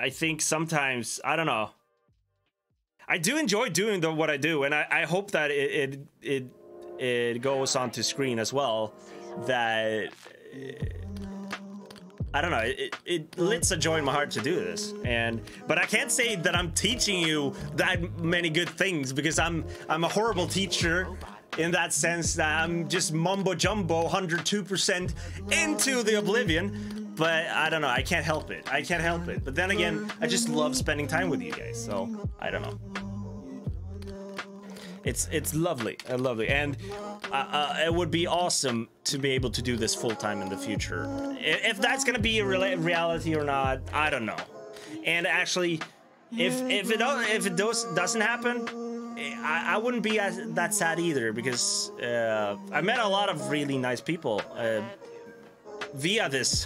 think sometimes, I don't know. I do enjoy doing what I do, and I hope that it goes onto screen as well. That I don't know, it lits a joy in my heart to do this, but I can't say that I'm teaching you that many good things, because I'm a horrible teacher in that sense, that I'm just mumbo jumbo 102% into the oblivion. But I don't know, I can't help it. But then again, I just love spending time with you guys, so I don't know. It's lovely, and it would be awesome to be able to do this full time in the future. If that's gonna be a reality or not, I don't know. And actually, if it doesn't happen, I wouldn't be that sad either, because I met a lot of really nice people via this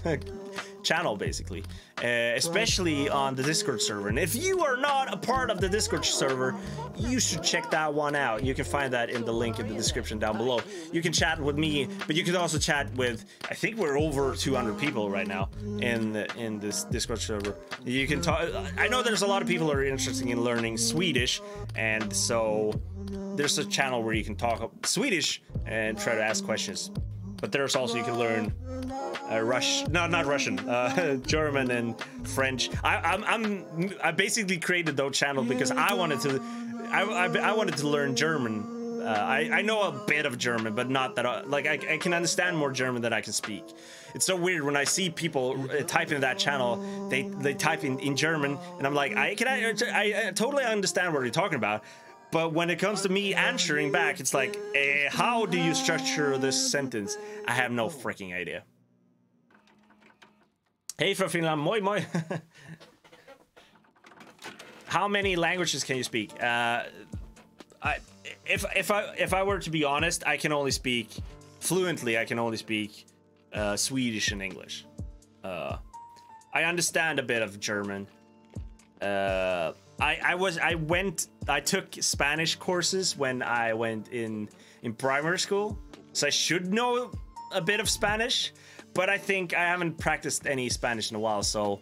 channel, basically, especially on the Discord server. And if you are not a part of the Discord server, you should check that one out. You can find that in the link in the description down below. You can chat with me, but you can also chat with, I think we're over 200 people right now in this Discord server. You can talk. I know there's a lot of people who are interested in learning Swedish, and so there's a channel where you can talk Swedish and try to ask questions. But there's also, you can learn not Russian, German and French. I basically created those channel because I wanted to learn German. I know a bit of German, but not that I can understand more German than I can speak. It's so weird when I see people type in that channel. They type in German, and I'm like, I totally understand what you're talking about. But when it comes to me answering back, it's like, how do you structure this sentence? I have no freaking idea. Hey from Finland, moi moi. How many languages can you speak? If I were to be honest, I can only speak fluently. I can only speak Swedish and English. I understand a bit of German. I took Spanish courses when I went in primary school, so I should know a bit of Spanish, but I think I haven't practiced any Spanish in a while, so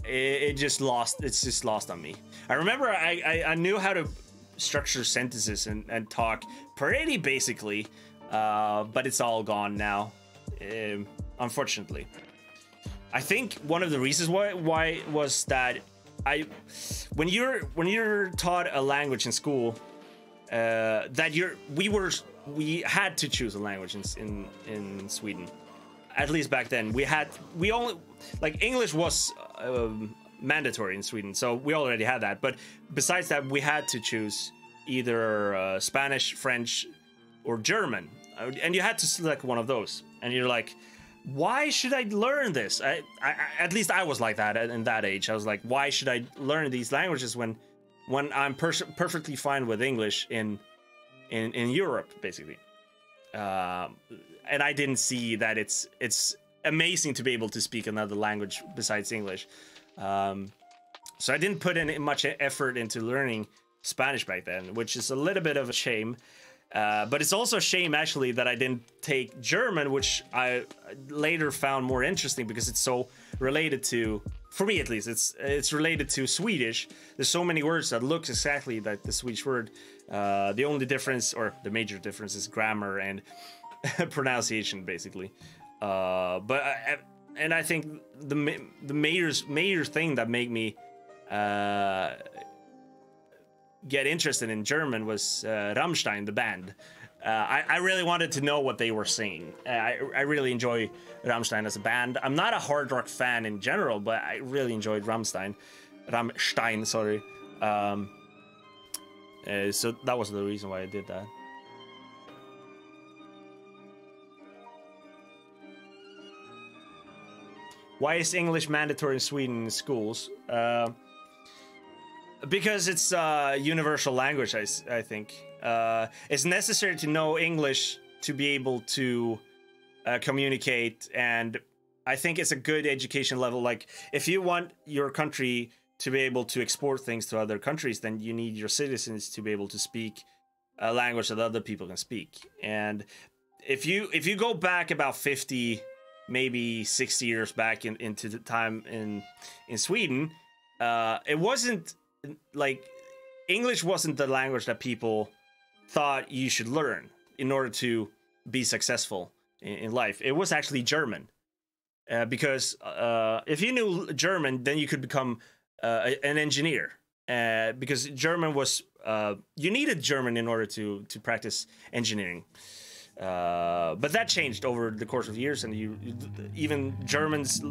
it's just lost on me. I remember I knew how to structure sentences and talk pretty basically, but it's all gone now, unfortunately. I think one of the reasons why was that when you're taught a language in school, we had to choose a language in Sweden. At least back then, English was mandatory in Sweden, so we already had that. But besides that, we had to choose either Spanish, French, or German, and you had to select one of those. And you're like, why should I learn this? At least I was like that in that age. I was like, why should I learn these languages when I'm perfectly fine with English in Europe, basically. And I didn't see that it's amazing to be able to speak another language besides English. So I didn't put in much effort into learning Spanish back then, which is a little bit of a shame. But it's also a shame, actually, that I didn't take German, which I later found more interesting because it's so related to, for me at least, it's related to Swedish. There's so many words that look exactly like the Swedish word. The only difference, or the major difference, is grammar and pronunciation, basically. And I think the major thing that made me get interested in German was Rammstein, the band. I really wanted to know what they were saying. I really enjoy Rammstein as a band. I'm not a hard rock fan in general, but I really enjoyed Rammstein, sorry. So that was the reason why I did that. Why is English mandatory in Sweden in schools? Because it's a universal language, I think. It's necessary to know English to be able to communicate, and I think it's a good education level. Like, if you want your country to be able to export things to other countries, then you need your citizens to be able to speak a language that other people can speak. And if you go back about 50, maybe 60 years back into the time in Sweden, it wasn't like English wasn't the language that people thought you should learn in order to be successful in life. It was actually German, because if you knew German, then you could become an engineer, because German was you needed German in order to practice engineering. But that changed over the course of years, and even Germans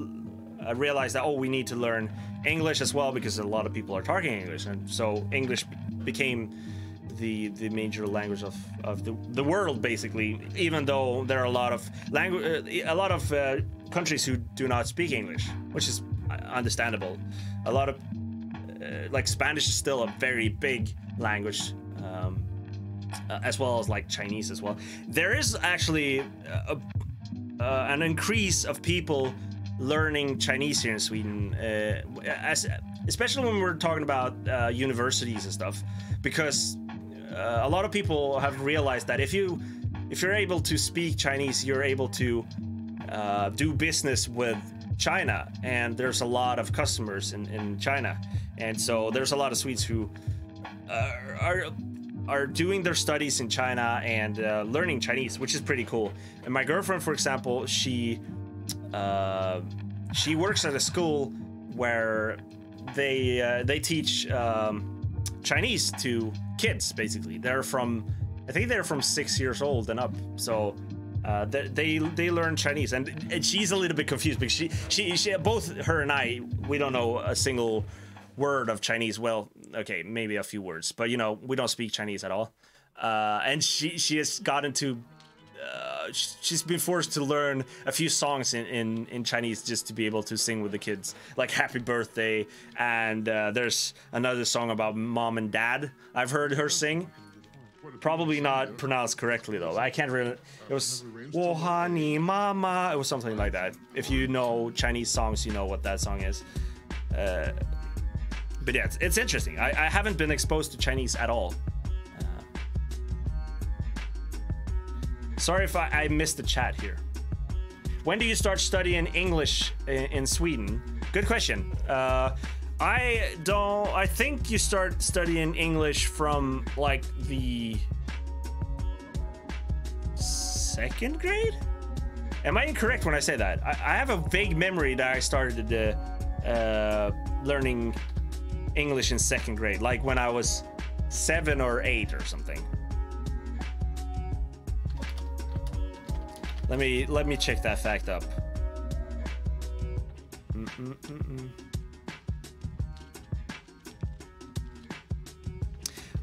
realized that, oh, we need to learn English as well, because a lot of people are talking English, and so English became the major language of the world, basically. Even though there are a lot of countries who do not speak English, which is understandable. A lot of like Spanish is still a very big language. As well as like Chinese as well. There is actually an increase of people learning Chinese here in Sweden, especially when we're talking about universities and stuff, because a lot of people have realized that if you're able to speak Chinese, you're able to do business with China, and there's a lot of customers in China, and so there's a lot of Swedes who are doing their studies in China and learning Chinese, which is pretty cool. And my girlfriend, for example, she works at a school where they teach Chinese to kids. Basically, I think they're from 6 years old and up. So they learn Chinese, and she's a little bit confused because she both her and I, we don't know a single word of Chinese. Well, okay, maybe a few words, but you know, we don't speak Chinese at all. And she has gotten to she's been forced to learn a few songs in Chinese just to be able to sing with the kids, like Happy Birthday, and there's another song about mom and dad I've heard her sing. Probably not pronounced correctly though. I can't really. It was "wo ha ni mama." It was something like that. If you know Chinese songs, you know what that song is. But yeah, it's interesting. I haven't been exposed to Chinese at all. Sorry if I missed the chat here. When do you start studying English in Sweden? Good question. I think you start studying English from like the 2nd grade? Am I incorrect when I say that? I have a vague memory that I started learning English in 2nd grade, like when I was 7 or 8 or something. Let me check that fact up.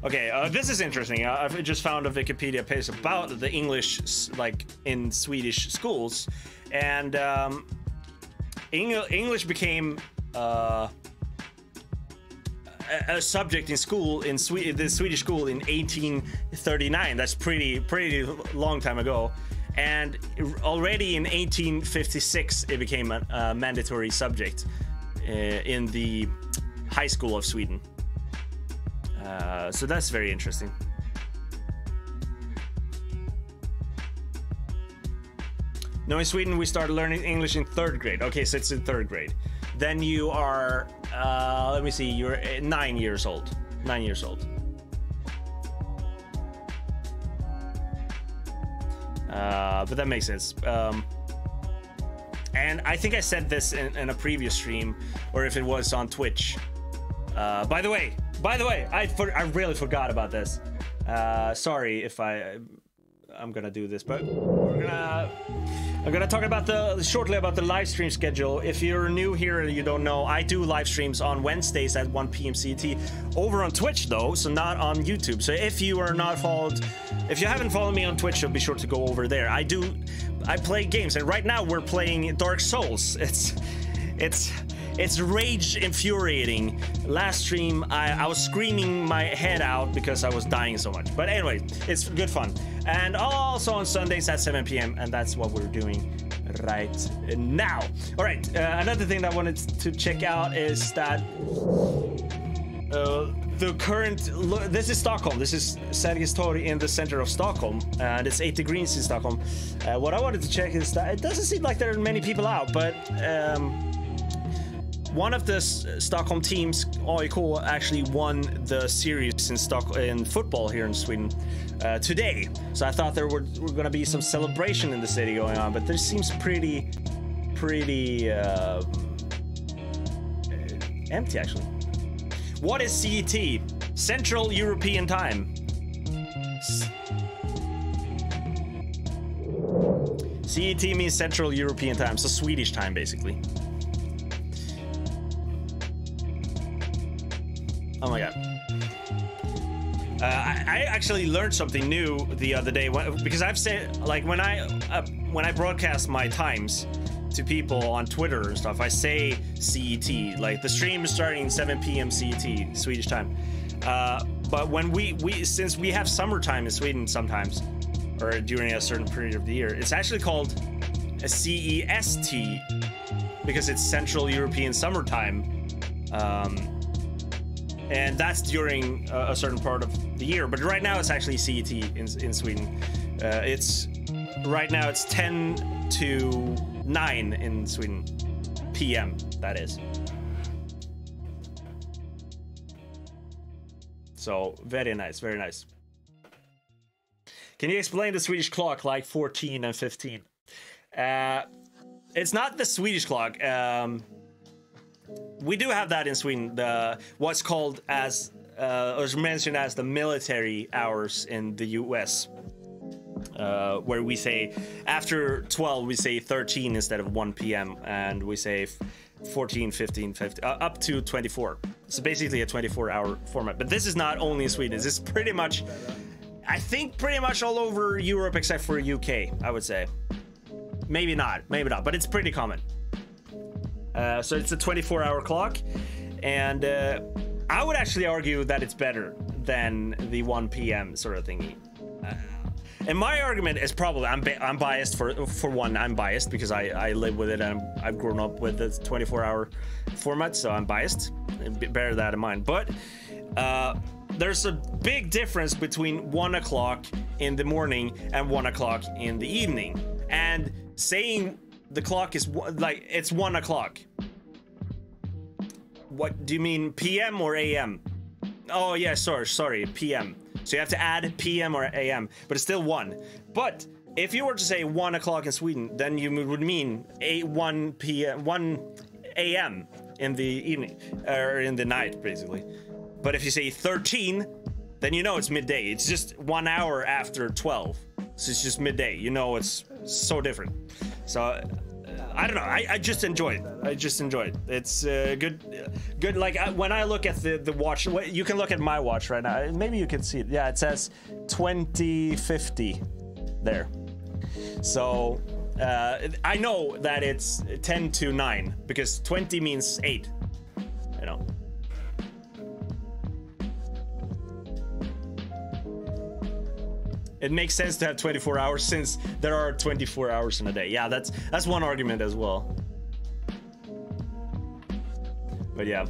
Okay, this is interesting. I've just found a Wikipedia page about the English, like in Swedish schools, and English became a subject in school in the Swedish school in 1839. That's pretty long time ago, and already in 1856 it became a mandatory subject in the high school of Sweden. So that's very interesting. No, in Sweden we started learning English in 3rd grade. Okay, so it's in 3rd grade. Then you are, let me see, you're 9 years old. 9 years old. But that makes sense. And I think I said this in a previous stream, or if it was on Twitch. By the way, I really forgot about this. Sorry if I'm gonna do this, but I'm gonna talk about shortly about the live stream schedule. If you're new here and you don't know, I do live streams on Wednesdays at 1 p.m. CT over on Twitch though, so not on YouTube. So if you haven't followed me on Twitch, so be sure to go over there. I play games, and right now we're playing Dark Souls. It's rage infuriating. Last stream, I was screaming my head out because I was dying so much. But anyway, it's good fun. And also on Sundays at 7 p.m. And that's what we're doing right now. All right, another thing that I wanted to check out is that the current... This is Stockholm. This is Sergels torg in the center of Stockholm. And it's 8 degrees in Stockholm. What I wanted to check is that it doesn't seem like there are many people out, but... one of the Stockholm teams, AIK, actually won the series in football here in Sweden today. So I thought there were going to be some celebration in the city going on, but this seems pretty empty actually. What is CET? Central European Time. CET means Central European Time, so Swedish time basically. Oh my god. I actually learned something new the other day because I've said, like, when I broadcast my times to people on Twitter and stuff, I say CET, like the stream is starting 7 p.m. CET, Swedish time. But when since we have summertime in Sweden sometimes, or during a certain period of the year, it's actually called a CEST because it's Central European Summertime. And that's during a certain part of the year, but right now it's actually CET in Sweden. Right now it's 10 to 9 in Sweden, PM, that is. So very nice, very nice. Can you explain the Swedish clock like 14 and 15? It's not the Swedish clock. We do have that in Sweden. What's called as, or mentioned as the military hours in the US. Where we say after 12, we say 13 instead of 1 p.m. And we say 14, 15, 15, up to 24. So basically a 24-hour format. But this is not only in Sweden. This is pretty much, I think, pretty much all over Europe except for UK, I would say. Maybe not, but it's pretty common. So it's a 24-hour clock. And I would actually argue that it's better than the 1 p.m. sort of thingy. And my argument is probably, I'm biased for one. I'm biased because I live with it and I've grown up with the 24-hour format, so I'm biased. Bear that in mind. But there's a big difference between 1 o'clock in the morning and 1 o'clock in the evening. And saying the clock is like it's 1 o'clock. What do you mean, PM or AM? Oh yeah, sorry, PM. So you have to add PM or AM, but it's still 1. But if you were to say 1 o'clock in Sweden, then you would mean 1 AM in the evening, or in the night, basically. But if you say 13, then you know it's midday. It's just 1 hour after 12. So it's just midday. You know it's so different. So I don't know. I just enjoy it. It's good. Like when I look at the watch, you can look at my watch right now. Maybe you can see it. Yeah, it says 2050 there. So I know that it's 10 to 9 because 20 means 8. You know. It makes sense to have 24 hours since there are 24 hours in a day. Yeah, that's one argument as well. But yeah.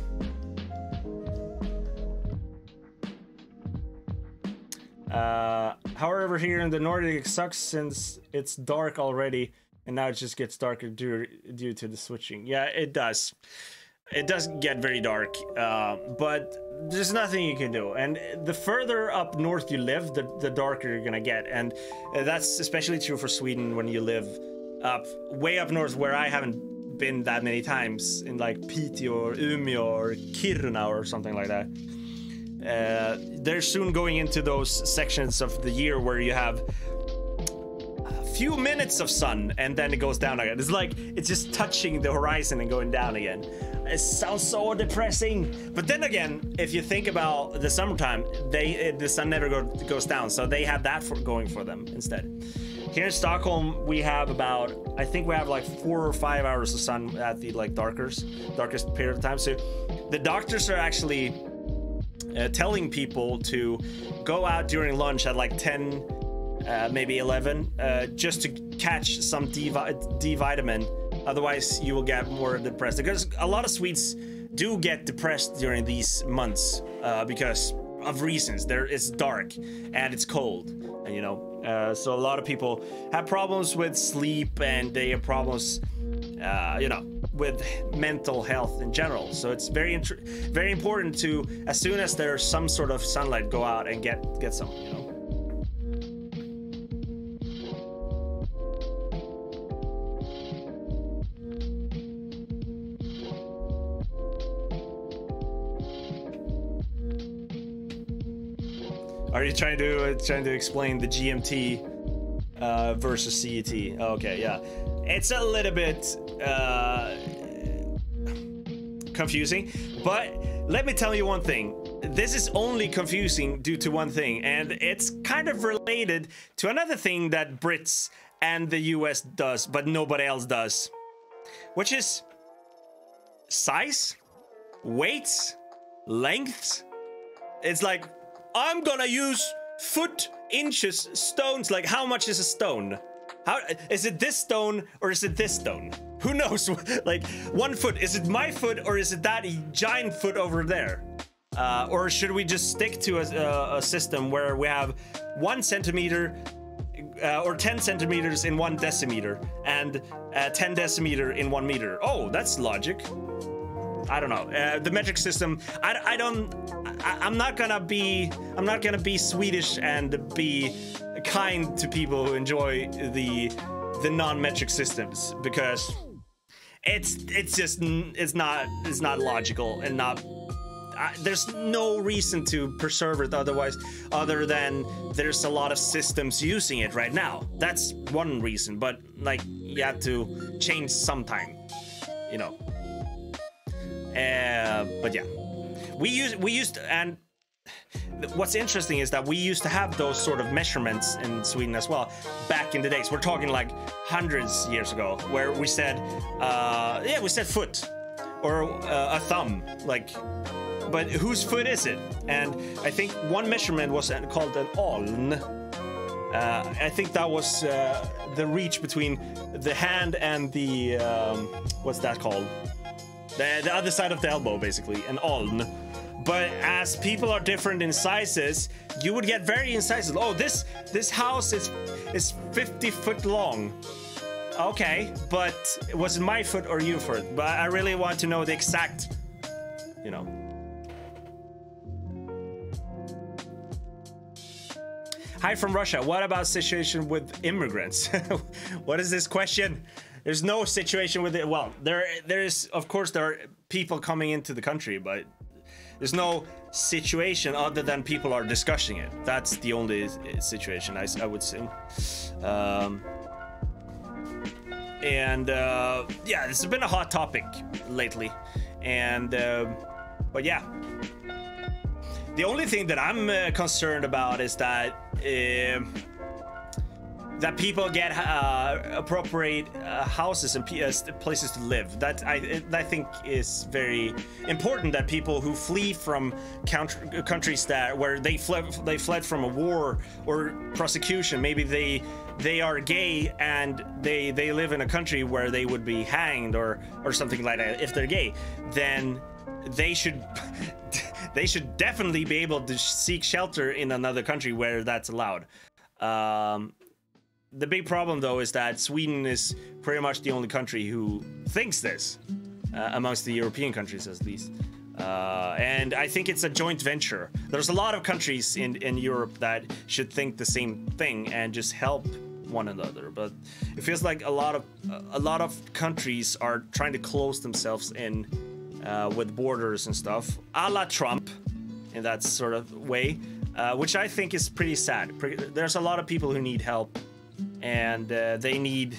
However, here in the Nordic it sucks since it's dark already and now it just gets darker due to the switching. Yeah, it does. It does get very dark, but there's nothing you can do. And the further up north you live, the darker you're gonna get. And that's especially true for Sweden when you live way up north, where I haven't been that many times, in like Piteå or Umeå or Kiruna or something like that. They're soon going into those sections of the year where you have a few minutes of sun and then it goes down again. It's like it's just touching the horizon and going down again. It sounds so depressing. But then again, if you think about the summertime, the sun never goes down, so they have that going for them instead. Here in Stockholm, we have I think we have like 4 or 5 hours of sun at the like darkest period of time. So the doctors are actually telling people to go out during lunch at like 10, maybe 11, just to catch some D vitamin. Otherwise, you will get more depressed. Because a lot of Swedes do get depressed during these months because of reasons. It's dark and it's cold, and you know. So a lot of people have problems with sleep and they have problems, you know, with mental health in general. So it's very important to, as soon as there's some sort of sunlight, go out and get some, you know. Are you trying to explain the GMT versus CET? Okay, yeah. It's a little bit confusing, but let me tell you one thing. This is only confusing due to one thing, and it's kind of related to another thing that Brits and the US does, but nobody else does, which is size, weights, lengths. It's like, I'm gonna use foot, inches, stones. Like, how much is a stone? How is it, this stone or is it this stone? Who knows? Like, 1 foot, is it my foot or is it that giant foot over there? Or should we just stick to a system where we have 1 centimeter or 10 centimeters in 1 decimeter and 10 decimeter in 1 meter? Oh, that's logic. I don't know. The metric system, I'm not gonna be Swedish and be kind to people who enjoy the non-metric systems, because it's not logical and not. There's no reason to preserve it other than there's a lot of systems using it right now. That's one reason, but like you have to change sometime, you know. But yeah, we used and what's interesting is that we used to have those sort of measurements in Sweden as well back in the days. We're talking like hundreds of years ago, where we said foot or a thumb, like. But whose foot is it? And I think one measurement was called an aln. I think that was the reach between the hand and the what's that called? The other side of the elbow, basically, an aln. But as people are different in sizes, you would get varying sizes. Oh, this house is 50 foot long. Okay, but was it my foot or your foot? But I really want to know the exact, you know. Hi from Russia. What about situation with immigrants? What is this question? There's no situation with it. Well, there is, of course, there are people coming into the country, but there's no situation other than people are discussing it. That's the only situation I would say. Yeah, this has been a hot topic lately, and but yeah. The only thing that I'm concerned about is that that people get appropriate houses and places to live. That I think is very important. That people who flee from countries where they fled from a war or prosecution, maybe they are gay and they live in a country where they would be hanged or something like that. If they're gay, then they should. They should definitely be able to seek shelter in another country where that's allowed. The big problem, though, is that Sweden is pretty much the only country who thinks this, amongst the European countries at least. And I think it's a joint venture. There's a lot of countries in Europe that should think the same thing and just help one another. But it feels like a lot of countries are trying to close themselves in. With borders and stuff, a la Trump, in that sort of way, which I think is pretty sad. There's a lot of people who need help, and they need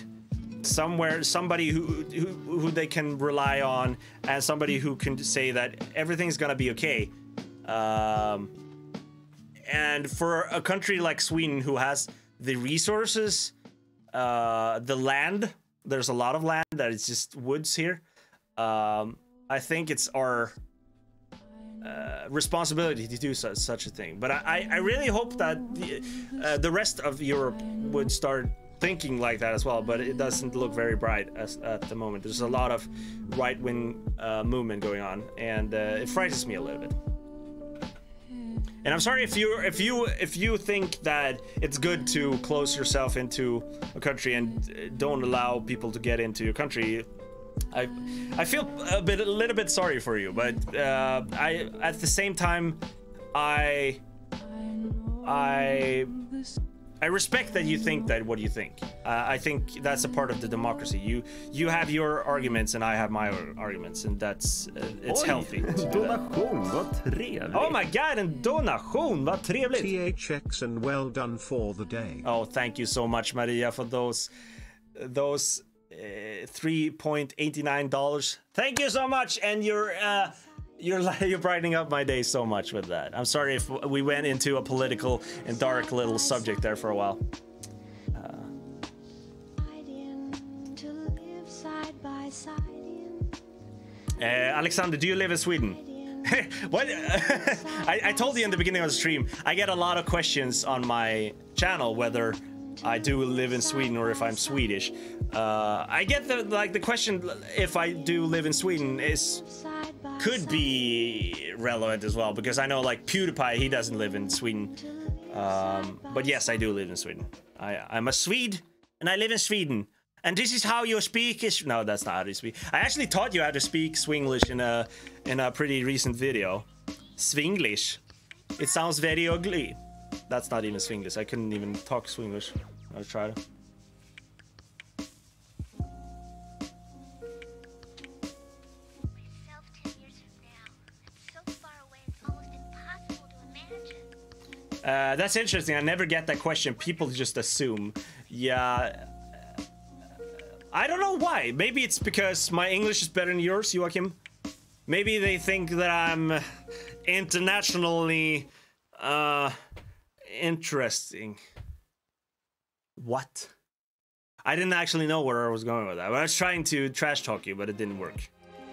somebody who they can rely on, and somebody who can say that everything's gonna be okay. And for a country like Sweden, who has the resources, the land, there's a lot of land that is just woods here. I think it's our responsibility to do such a thing. But I really hope that the rest of Europe would start thinking like that as well. But it doesn't look very bright at the moment. There's a lot of right-wing movement going on, and it frightens me a little bit. And I'm sorry if you think that it's good to close yourself into a country and don't allow people to get into your country. I feel a little bit sorry for you, but at the same time I respect that you think that what you think. I think that's a part of the democracy. You have your arguments and I have my arguments, and that's it's healthy. Donation, vad trevligt. Oh my god, en donation, vad trevligt. THX and well done for the day. Oh, thank you so much, Maria, for those $3.89. Thank you so much, and you're brightening up my day so much with that. I'm sorry if we went into a political and dark little subject there for a while. Alexander, do you live in Sweden? What? I told you in the beginning of the stream, I get a lot of questions on my channel whether I do live in Sweden or if I'm Swedish. I get the question if I do live in Sweden could be relevant as well, because I know like PewDiePie, he doesn't live in Sweden. But yes, I do live in Sweden. I'm a Swede and I live in Sweden. And this is how you speak is no, that's not how you speak. I actually taught you how to speak Swinglish in a pretty recent video. Swinglish. It sounds very ugly. That's not even Swinglish. I couldn't even talk Swinglish. I tried. Myself 10 years from now. It's so far away, it's almost impossible to imagine. That's interesting. I never get that question. People just assume. Yeah. I don't know why. Maybe it's because my English is better than yours, Joachim. Maybe they think that I'm internationally interesting. What? I didn't actually know where I was going with that. I was trying to trash talk you, but it didn't work.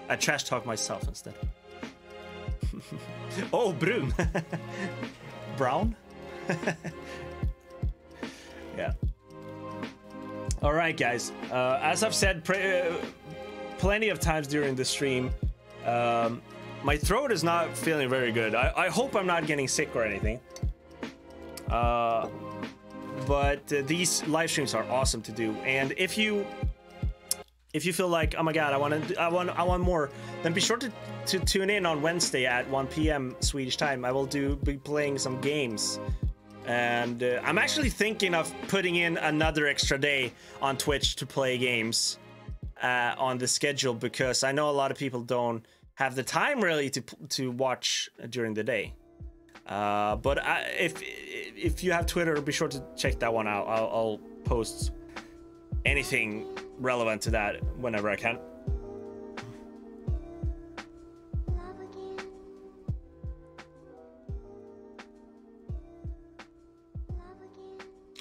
I trash talk myself instead. Oh, brun. Brown? Yeah. All right, guys. As I've said plenty of times during the stream, my throat is not feeling very good. I hope I'm not getting sick or anything. But these live streams are awesome to do, and if you feel like, oh my god, I want more, then be sure to tune in on Wednesday at 1 p.m. Swedish time. I will be playing some games, and I'm actually thinking of putting in another extra day on Twitch to play games on the schedule, because I know a lot of people don't have the time really to watch during the day. But if you have Twitter, be sure to check that one out. I'll post anything relevant to that whenever I can.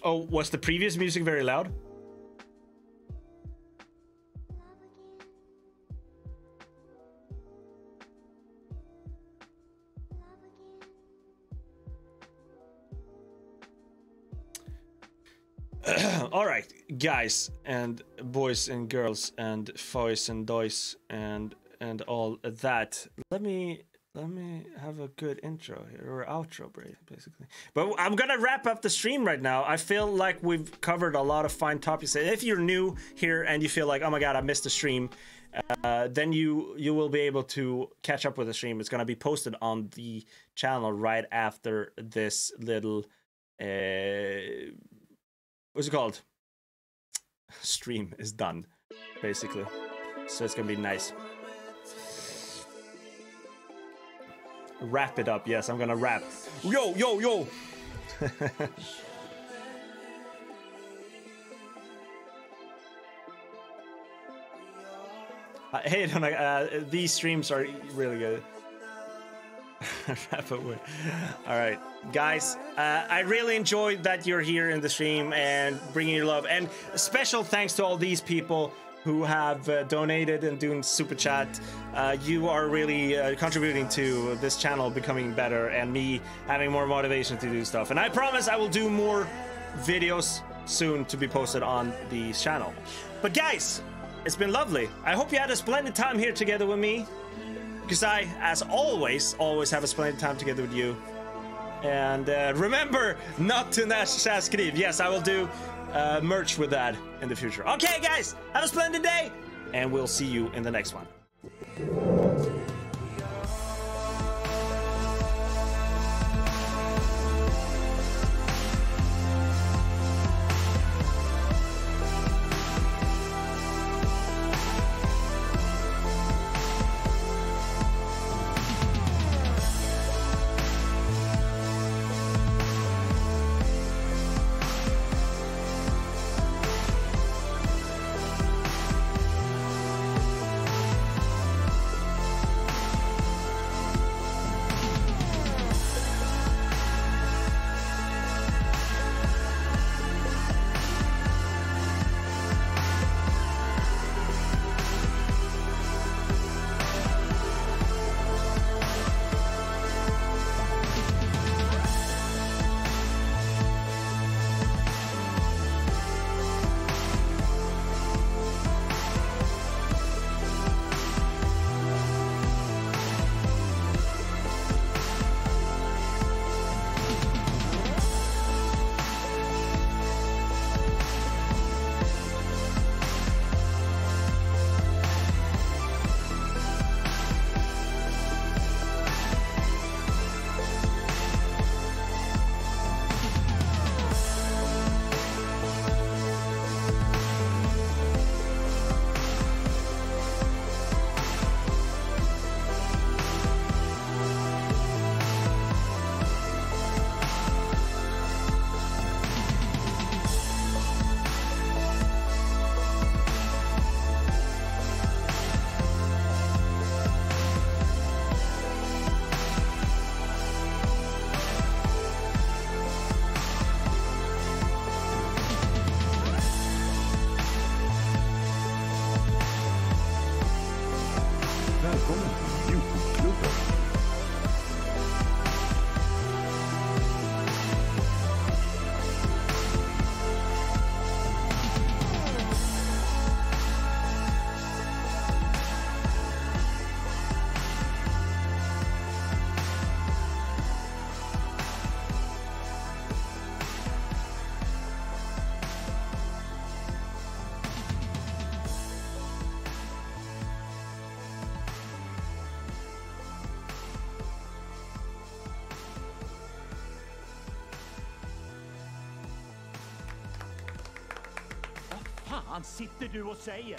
Oh, was the previous music very loud? All right, guys and boys and girls and boys and doys and all that. Let me have a good intro here, or outro, basically. But I'm gonna wrap up the stream right now. I feel like we've covered a lot of fine topics. If you're new here and you feel like, oh my god, I missed the stream, then you will be able to catch up with the stream. It's gonna be posted on the channel right after this little what's it called? Stream is done, basically. So it's gonna be nice. Wrap it up. Yes, I'm gonna wrap. Yo, yo, yo. Hey, these streams are really good. Wrap it with. All right, guys. I really enjoyed that you're here in the stream and bringing your love. And special thanks to all these people who have donated and doing super chat. You are really contributing to this channel becoming better and me having more motivation to do stuff. And I promise I will do more videos soon to be posted on the channel. But guys, it's been lovely. I hope you had a splendid time here together with me, because I, as always have a splendid time together with you. And remember not to Nackanews. Yes, I will do merch with that in the future. Okay, guys, have a splendid day, and we'll see you in the next one. fan sitter du och säger?